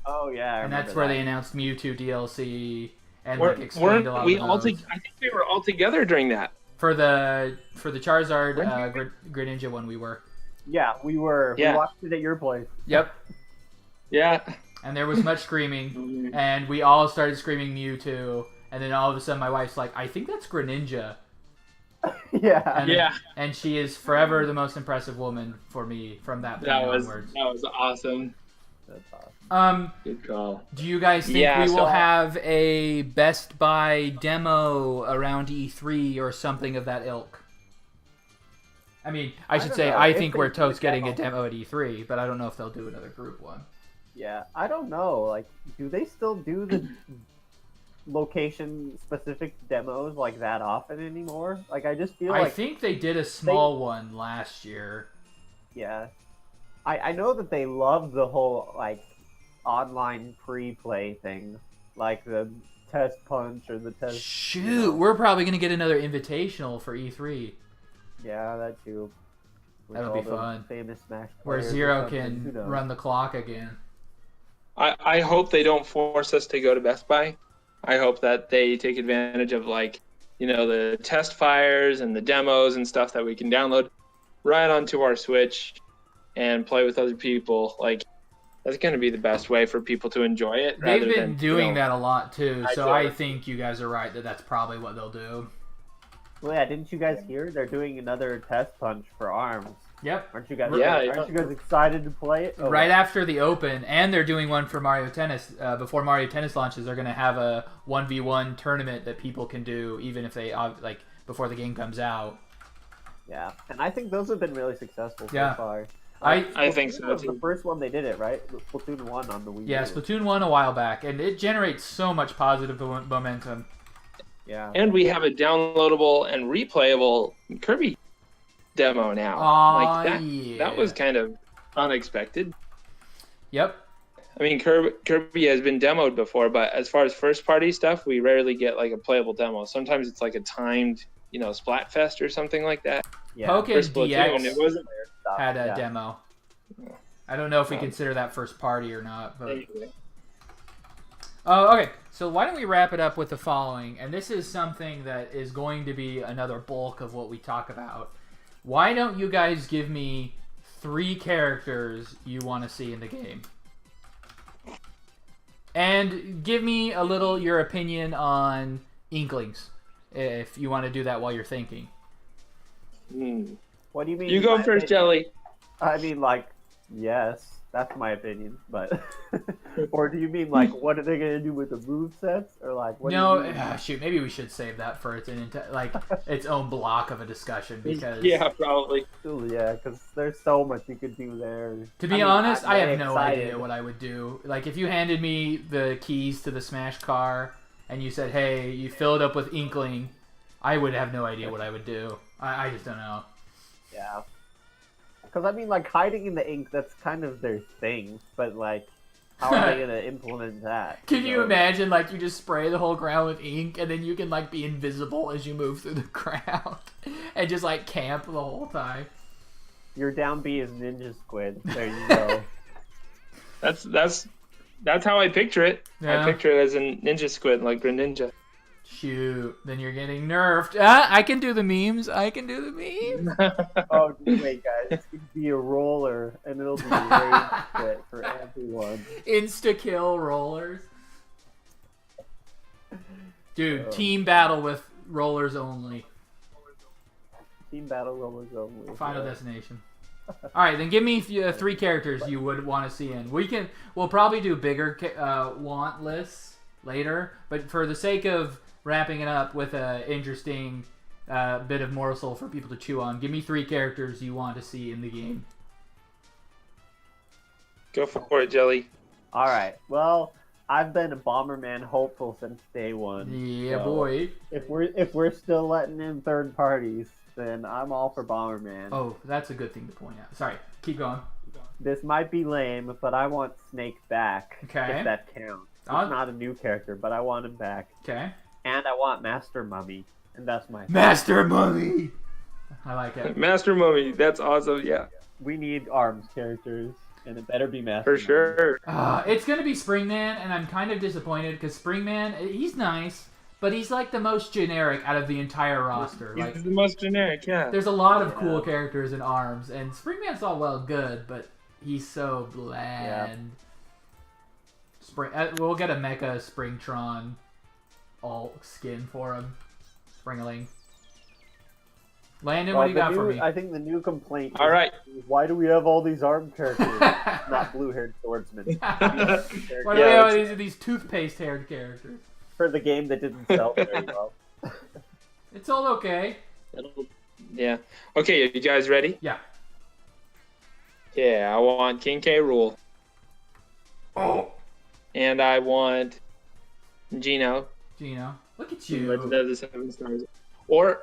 Speaker 3: Oh yeah, I
Speaker 1: And that's
Speaker 3: remember
Speaker 1: where
Speaker 3: that.
Speaker 1: they announced Mewtwo DLC and like explained
Speaker 2: Weren't
Speaker 1: a lot
Speaker 2: we
Speaker 1: of
Speaker 2: all
Speaker 1: those.
Speaker 2: I think we were all together during that.
Speaker 1: For the Charizard
Speaker 2: Weren't
Speaker 1: Greninja one we were.
Speaker 3: Yeah, we were.
Speaker 2: Yeah.
Speaker 3: We watched it at your place.
Speaker 1: Yep.
Speaker 2: Yeah.
Speaker 1: And there was much screaming, and we all started screaming Mewtwo, and then all of a sudden my wife's like, I think that's Greninja.
Speaker 3: Yeah.
Speaker 1: And,
Speaker 2: Yeah.
Speaker 1: And she is forever the most impressive woman for me from that point onwards.
Speaker 2: That was awesome.
Speaker 3: That's awesome.
Speaker 2: Good call.
Speaker 1: Do you guys think
Speaker 2: Yeah,
Speaker 1: we will
Speaker 2: so-
Speaker 1: have a Best Buy demo around E3 or something of that ilk? I mean, I should
Speaker 3: don't
Speaker 1: say
Speaker 3: know.
Speaker 1: I
Speaker 3: If
Speaker 1: think
Speaker 3: they
Speaker 1: we're
Speaker 3: do a
Speaker 1: totes getting
Speaker 3: demo.
Speaker 1: a demo at E3, but I don't know if they'll do another group one.
Speaker 3: Yeah, I don't know. Like, do they still do the location-specific demos like that often anymore? Like, I just feel
Speaker 1: I
Speaker 3: like
Speaker 1: think they did a small one last year.
Speaker 3: yeah. I know that they love the whole like online pre-play thing, like the test punch or the test.
Speaker 1: Shoot, we're probably going to get another invitational for E3
Speaker 3: Yeah, that too. With
Speaker 1: That'll
Speaker 3: all
Speaker 1: be
Speaker 3: the
Speaker 1: fun.
Speaker 3: Famous Smash
Speaker 1: where
Speaker 3: players or
Speaker 1: Zero
Speaker 3: something, who
Speaker 1: can
Speaker 3: knows?
Speaker 1: run the clock again.
Speaker 2: I hope they don't force us to go to Best Buy. I hope that they take advantage of the test fires and the demos and stuff that we can download right onto our Switch and play with other people. Like, that's going to be the best way for people to enjoy it.
Speaker 1: They've
Speaker 2: rather
Speaker 1: been
Speaker 2: than,
Speaker 1: doing that a lot too,
Speaker 2: I
Speaker 1: so
Speaker 2: do.
Speaker 1: I think you guys are right that that's probably what they'll do.
Speaker 3: Well, yeah, didn't you guys hear? They're doing another test punch for ARMS.
Speaker 1: Yep.
Speaker 3: Aren't you guys?
Speaker 2: Yeah,
Speaker 3: Aren't you guys excited to play it? Oh,
Speaker 1: Right after the Open, and they're doing one for Mario Tennis. Before Mario Tennis launches, they're going to have a 1v1 tournament that people can do, even if they before the game comes out.
Speaker 3: Yeah, and I think those have been really successful so
Speaker 1: Yeah.
Speaker 3: far.
Speaker 2: I think so,
Speaker 3: Splatoon was
Speaker 2: too.
Speaker 3: the first one they did it, right? Splatoon 1 on the Wii
Speaker 1: Yeah,
Speaker 3: U.
Speaker 1: Splatoon 1 a while back, and it generates so much positive momentum.
Speaker 3: Yeah.
Speaker 2: And we have a downloadable and replayable Kirby demo now.
Speaker 1: Aw,
Speaker 2: that
Speaker 1: yeah.
Speaker 2: was kind of unexpected.
Speaker 1: Yep.
Speaker 2: I mean, Kirby has been demoed before, but as far as first party stuff, we rarely get like a playable demo. Sometimes it's like a timed, Splatfest or something like that.
Speaker 3: Yeah.
Speaker 1: Pokken
Speaker 2: For Splatoon,
Speaker 1: DX
Speaker 2: it wasn't.
Speaker 1: had a
Speaker 3: Yeah.
Speaker 1: demo. I don't know if we
Speaker 2: Um,
Speaker 1: consider that first party or not, but
Speaker 2: Anyway.
Speaker 1: okay. So why don't we wrap it up with the following? And this is something that is going to be another bulk of what we talk about. Why don't you guys give me 3 characters you want to see in the game? And give me a little your opinion on Inklings, if you want to do that while you're thinking.
Speaker 3: What do you mean?
Speaker 2: You go
Speaker 3: my
Speaker 2: first,
Speaker 3: opinion?
Speaker 2: Jelly.
Speaker 3: I mean, like, yes, that's my opinion, but or do you mean like what are they gonna do with the movesets, or like what?
Speaker 1: No,
Speaker 3: do you mean?
Speaker 1: shoot, maybe we should save that for its its own block of a discussion because
Speaker 2: Yeah, probably.
Speaker 3: Yeah, because there's so much you could do there.
Speaker 1: to be
Speaker 3: I mean,
Speaker 1: honest,
Speaker 3: I'm
Speaker 1: I
Speaker 3: very
Speaker 1: have no
Speaker 3: excited.
Speaker 1: idea what I would do. Like if you handed me the keys to the Smash car and you said, "Hey, you fill it up with Inkling," I would have no idea what I would do. I just don't know.
Speaker 3: Yeah. Because I mean, like hiding in the ink, that's kind of their thing. But like, how are they gonna implement that?
Speaker 1: Can you
Speaker 3: know?
Speaker 1: imagine, like, you just spray the whole ground with ink, and then you can, like, be invisible as you move through the ground, and just, like, camp the whole time?
Speaker 3: Your down B is Ninja Squid. There you go.
Speaker 2: That's how I picture it.
Speaker 1: Yeah.
Speaker 2: I picture it as a ninja squid, like Greninja.
Speaker 1: Shoot, then you're getting nerfed. I can do the memes. I can do the memes.
Speaker 3: Oh, wait, guys. It's gonna be a roller, and it'll be rage quit for everyone.
Speaker 1: Insta-kill rollers. Dude,
Speaker 3: Oh.
Speaker 1: team battle with rollers only.
Speaker 3: Team battle rollers only.
Speaker 1: Final
Speaker 3: Yeah.
Speaker 1: destination. All right, then give me 3 characters you would want to see in. We'll probably do bigger want lists later, but for the sake of wrapping it up with an interesting bit of morsel for people to chew on, give me 3 characters you want to see in the game.
Speaker 2: Go for it, Jelly.
Speaker 3: All right. Well, I've been a Bomberman hopeful since day one.
Speaker 1: Yeah,
Speaker 3: so
Speaker 1: boy.
Speaker 3: If we're still letting in third parties, then I'm all for Bomberman.
Speaker 1: Oh, that's a good thing to point out. Sorry, keep going.
Speaker 3: This might be lame, but I want Snake back.
Speaker 1: Okay.
Speaker 3: If that counts. It's
Speaker 1: I'll-
Speaker 3: not a new character, but I want him back.
Speaker 1: Okay.
Speaker 3: And I want Master Mummy, and that's my.
Speaker 1: Master Mummy! I like it.
Speaker 2: Master Mummy, that's awesome. Yeah,
Speaker 3: We need ARMS characters, and it better be Master.
Speaker 2: for
Speaker 3: Mummy.
Speaker 2: sure.
Speaker 1: It's going to be Springman, and I'm kind of disappointed because Springman, he's nice, but he's like the most generic out of the entire roster. Like,
Speaker 2: He's the most generic. Yeah.
Speaker 1: there's a lot of
Speaker 3: Yeah.
Speaker 1: cool characters in ARMS, and Springman's all well good, but he's so bland. We'll get a Mecha Springtron alt skin for him. Springling. Landon, what do you got for me?
Speaker 3: I think the new complaint.
Speaker 2: All
Speaker 3: is,
Speaker 2: right.
Speaker 3: Why do we have all these ARM characters, not blue-haired swordsmen?
Speaker 1: Why do
Speaker 2: Yeah,
Speaker 1: we have
Speaker 2: it's-
Speaker 1: these toothpaste-haired characters?
Speaker 3: For the game that didn't sell very well.
Speaker 1: It's all okay.
Speaker 2: Yeah. Okay, you guys ready?
Speaker 1: Yeah.
Speaker 2: Yeah, I want King K. Rool.
Speaker 1: Oh.
Speaker 2: And I want Gino.
Speaker 1: Gino, look at
Speaker 2: Legend
Speaker 1: you.
Speaker 2: of the Seven Stars. Or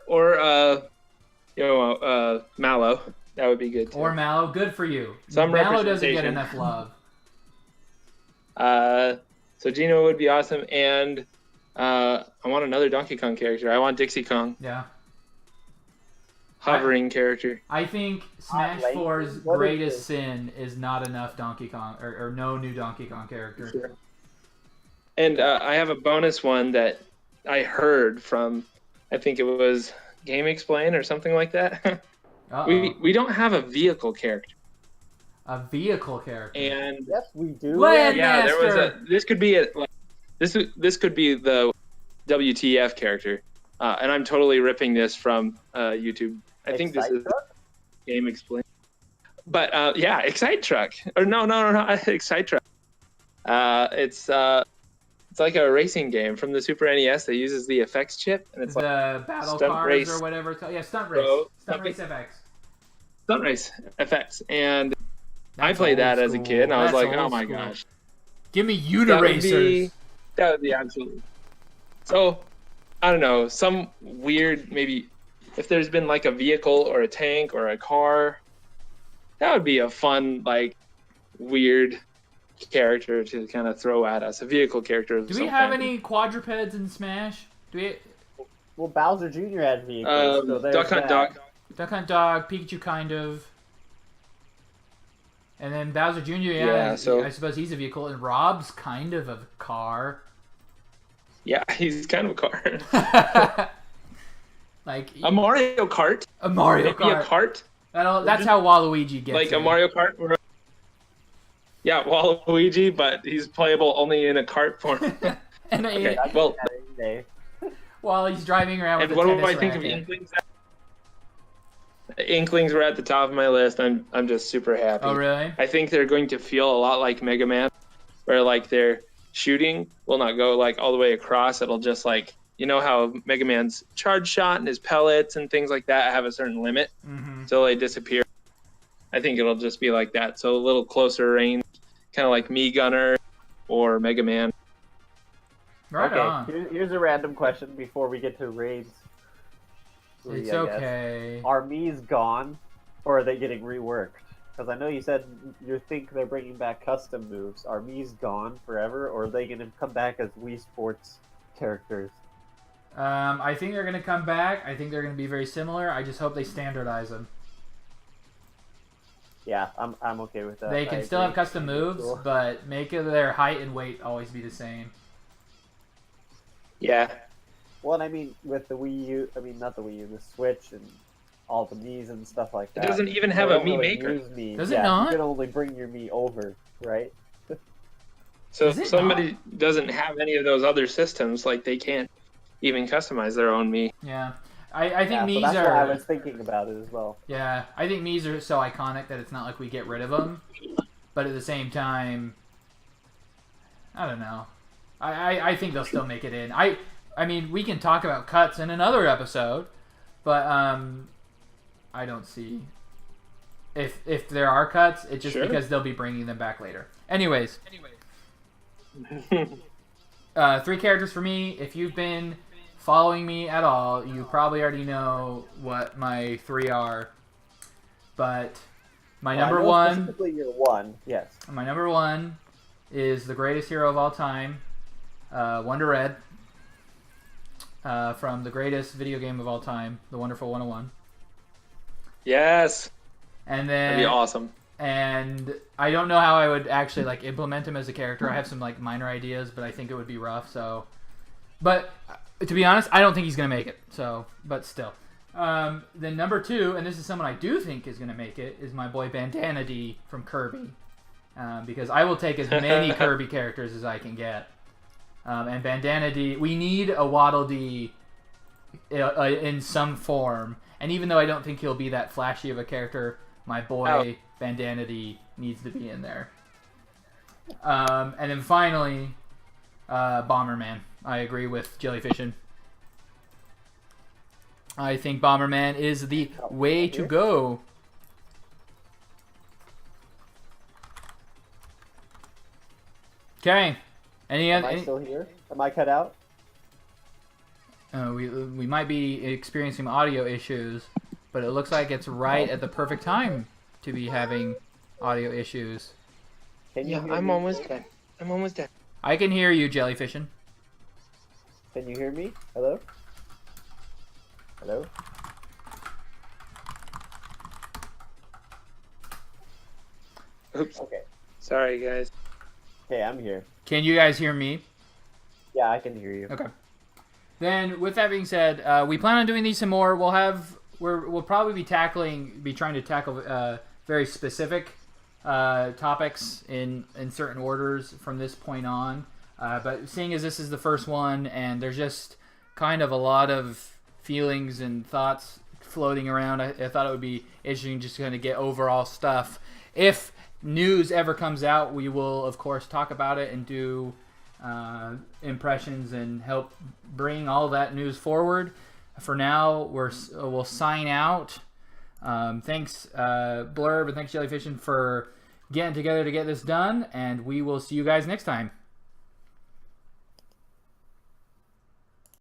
Speaker 2: Mallow. That would be good too.
Speaker 1: Or Mallow, good for you.
Speaker 2: Some
Speaker 1: Mallow doesn't get
Speaker 2: representation.
Speaker 1: enough love.
Speaker 2: So Gino would be awesome, and I want another Donkey Kong character. I want Dixie Kong,
Speaker 1: Yeah.
Speaker 2: hovering character.
Speaker 1: I think Smash
Speaker 3: Link?
Speaker 1: 4's
Speaker 3: What is
Speaker 1: greatest
Speaker 3: this?
Speaker 1: sin is not enough Donkey Kong, or no new Donkey Kong character.
Speaker 2: And I have a bonus one that I heard from, I think it was Game Explain or something like that.
Speaker 1: Uh-oh.
Speaker 2: we don't have a vehicle character,
Speaker 1: A vehicle character.
Speaker 2: and
Speaker 3: Yes, we do.
Speaker 1: Land
Speaker 2: yeah, there was
Speaker 1: Master.
Speaker 2: this could be this could be the WTF character, and I'm totally ripping this from YouTube. I think this is Game Explain. But yeah, Excite Truck. Or no, Excite Truck. It's It's like a racing game from the Super NES that uses the effects chip, and it's like
Speaker 1: The battle
Speaker 2: Stunt
Speaker 1: cars
Speaker 2: Race
Speaker 1: or whatever. Yeah, Stunt Race.
Speaker 2: Pro.
Speaker 1: Stunt Race FX.
Speaker 2: Stunt Race FX. And I
Speaker 1: That's
Speaker 2: played
Speaker 1: old
Speaker 2: that as a
Speaker 1: school.
Speaker 2: kid, and I was
Speaker 1: That's
Speaker 2: like, oh
Speaker 1: old
Speaker 2: my
Speaker 1: school.
Speaker 2: gosh.
Speaker 1: Give me
Speaker 2: That would
Speaker 1: Uniracers.
Speaker 2: be absolutely. So, I don't know, some weird, maybe if there's been like a vehicle or a tank or a car, that would be a fun, like, weird character to kind of throw at us. A vehicle character. Of
Speaker 1: Do we
Speaker 2: some
Speaker 1: have
Speaker 2: kind.
Speaker 1: any quadrupeds in Smash? Do we?
Speaker 3: Well, Bowser Jr. had vehicles, so there's
Speaker 2: Duck Hunt
Speaker 3: that.
Speaker 2: Dog.
Speaker 1: Duck Hunt Dog, Pikachu kind of. And then Bowser Jr.,
Speaker 2: Yeah, so-
Speaker 1: I suppose he's a vehicle. And Rob's kind of a car.
Speaker 2: Yeah, he's kind of a car.
Speaker 1: Like
Speaker 2: A Mario Kart.
Speaker 1: a Mario
Speaker 2: Maybe a
Speaker 1: Kart.
Speaker 2: cart.
Speaker 1: That's how Waluigi gets
Speaker 2: Like
Speaker 1: it.
Speaker 2: a Mario Kart. Yeah, Waluigi, but he's playable only in a cart form.
Speaker 1: And
Speaker 2: Okay, well,
Speaker 3: Day.
Speaker 1: while he's driving around with
Speaker 2: and
Speaker 1: a
Speaker 2: what do
Speaker 1: tennis
Speaker 2: I think of
Speaker 1: racket.
Speaker 2: Inklings? Inklings were at the top of my list. I'm just super happy.
Speaker 1: Oh, really?
Speaker 2: I think they're going to feel a lot like Mega Man, where like their shooting will not go like all the way across. It'll just like, you know how Mega Man's charge shot and his pellets and things like that have a certain limit
Speaker 1: Mm-hmm.
Speaker 2: until they disappear. I think it'll just be like that. So a little closer range, kind of like Mii Gunner or Mega Man.
Speaker 1: Right
Speaker 3: Okay,
Speaker 1: on.
Speaker 3: here's a random question before we get to raids.
Speaker 1: It's
Speaker 3: I guess.
Speaker 1: okay.
Speaker 3: Are Mii's gone, or are they getting reworked? Because I know you said you think they're bringing back custom moves. Are Mii's gone forever, or are they going to come back as Wii Sports characters?
Speaker 1: I think they're going to come back. I think they're going to be very similar. I just hope they standardize them.
Speaker 3: Yeah, I'm okay with that.
Speaker 1: They
Speaker 3: I
Speaker 1: can still
Speaker 3: agree.
Speaker 1: have custom moves,
Speaker 3: Cool.
Speaker 1: but make their height and weight always be the same.
Speaker 2: Yeah.
Speaker 3: Well, and I mean, with the Wii U, I mean, not the Wii U, the Switch and all the Mii's and stuff like
Speaker 2: It
Speaker 3: that.
Speaker 2: doesn't even
Speaker 3: they
Speaker 2: have a
Speaker 3: don't
Speaker 2: Mii
Speaker 3: really
Speaker 2: Maker.
Speaker 3: use Mii.
Speaker 1: Does it
Speaker 3: Yeah,
Speaker 1: not?
Speaker 3: You can only bring your Mii over, right?
Speaker 2: So
Speaker 1: Is it
Speaker 2: if somebody doesn't have any of those other systems, like they can't even customize their own Mii.
Speaker 1: Yeah. I think
Speaker 3: Yeah, so
Speaker 1: Mii's
Speaker 3: that's why I
Speaker 1: are...
Speaker 3: was thinking about it as well.
Speaker 1: Yeah, I think Mii's are so iconic that it's not like we get rid of them. But at the same time, I don't know. I think they'll still make it in. I mean, we can talk about cuts in another episode, but I don't see if there are cuts. It's just
Speaker 2: Sure.
Speaker 1: because they'll be bringing them back later. Anyways, 3 characters for me. If you've been following me at all, you probably already know what my 3 are. But my
Speaker 3: Well, I
Speaker 1: number
Speaker 3: know
Speaker 1: 1.
Speaker 3: Specifically, your 1, yes.
Speaker 1: My number 1 is the greatest hero of all time, Wonder Red, from the greatest video game of all time, The Wonderful 101.
Speaker 2: Yes,
Speaker 1: And
Speaker 2: that'd be
Speaker 1: then,
Speaker 2: awesome.
Speaker 1: and I don't know how I would actually like implement him as a character. I have some like minor ideas, but I think it would be rough. So, but to be honest, I don't think he's gonna make it. So, but still. Then number 2, and this is someone I do think is gonna make it, is my boy Bandana D from Kirby. Because I will take as many Kirby characters as I can get. And Bandana D, we need a Waddle Dee in some form. And even though I don't think he'll be that flashy of a character, my boy Bandana D needs to be in there. And then finally, Bomberman. I agree with Jellyfishin. I think Bomberman is the way to go. Okay.
Speaker 3: Am I still here? Am I cut out?
Speaker 1: We might be experiencing audio issues, but it looks like it's right at the perfect time to be having audio issues.
Speaker 3: Can you
Speaker 2: Yeah,
Speaker 3: hear
Speaker 2: I'm
Speaker 3: me?
Speaker 2: almost done. I'm almost done.
Speaker 1: I can hear you, Jellyfishin.
Speaker 3: Can you hear me? Hello? Hello?
Speaker 2: Oops.
Speaker 3: Okay.
Speaker 2: Sorry, guys.
Speaker 3: Okay, I'm here.
Speaker 1: Can you guys hear me?
Speaker 3: Yeah, I can hear you.
Speaker 1: Okay. Then, with that being said, we plan on doing these some more. We'll probably be trying to tackle very specific topics in certain orders from this point on. But seeing as this is the first one, and there's just kind of a lot of feelings and thoughts floating around, I thought it would be interesting just to kind of get overall stuff. If news ever comes out, we will of course talk about it and do impressions and help bring all that news forward. For now, we'll sign out. Thanks, Blurb, and thanks, Jellyfishing, for getting together to get this done, and we will see you guys next time.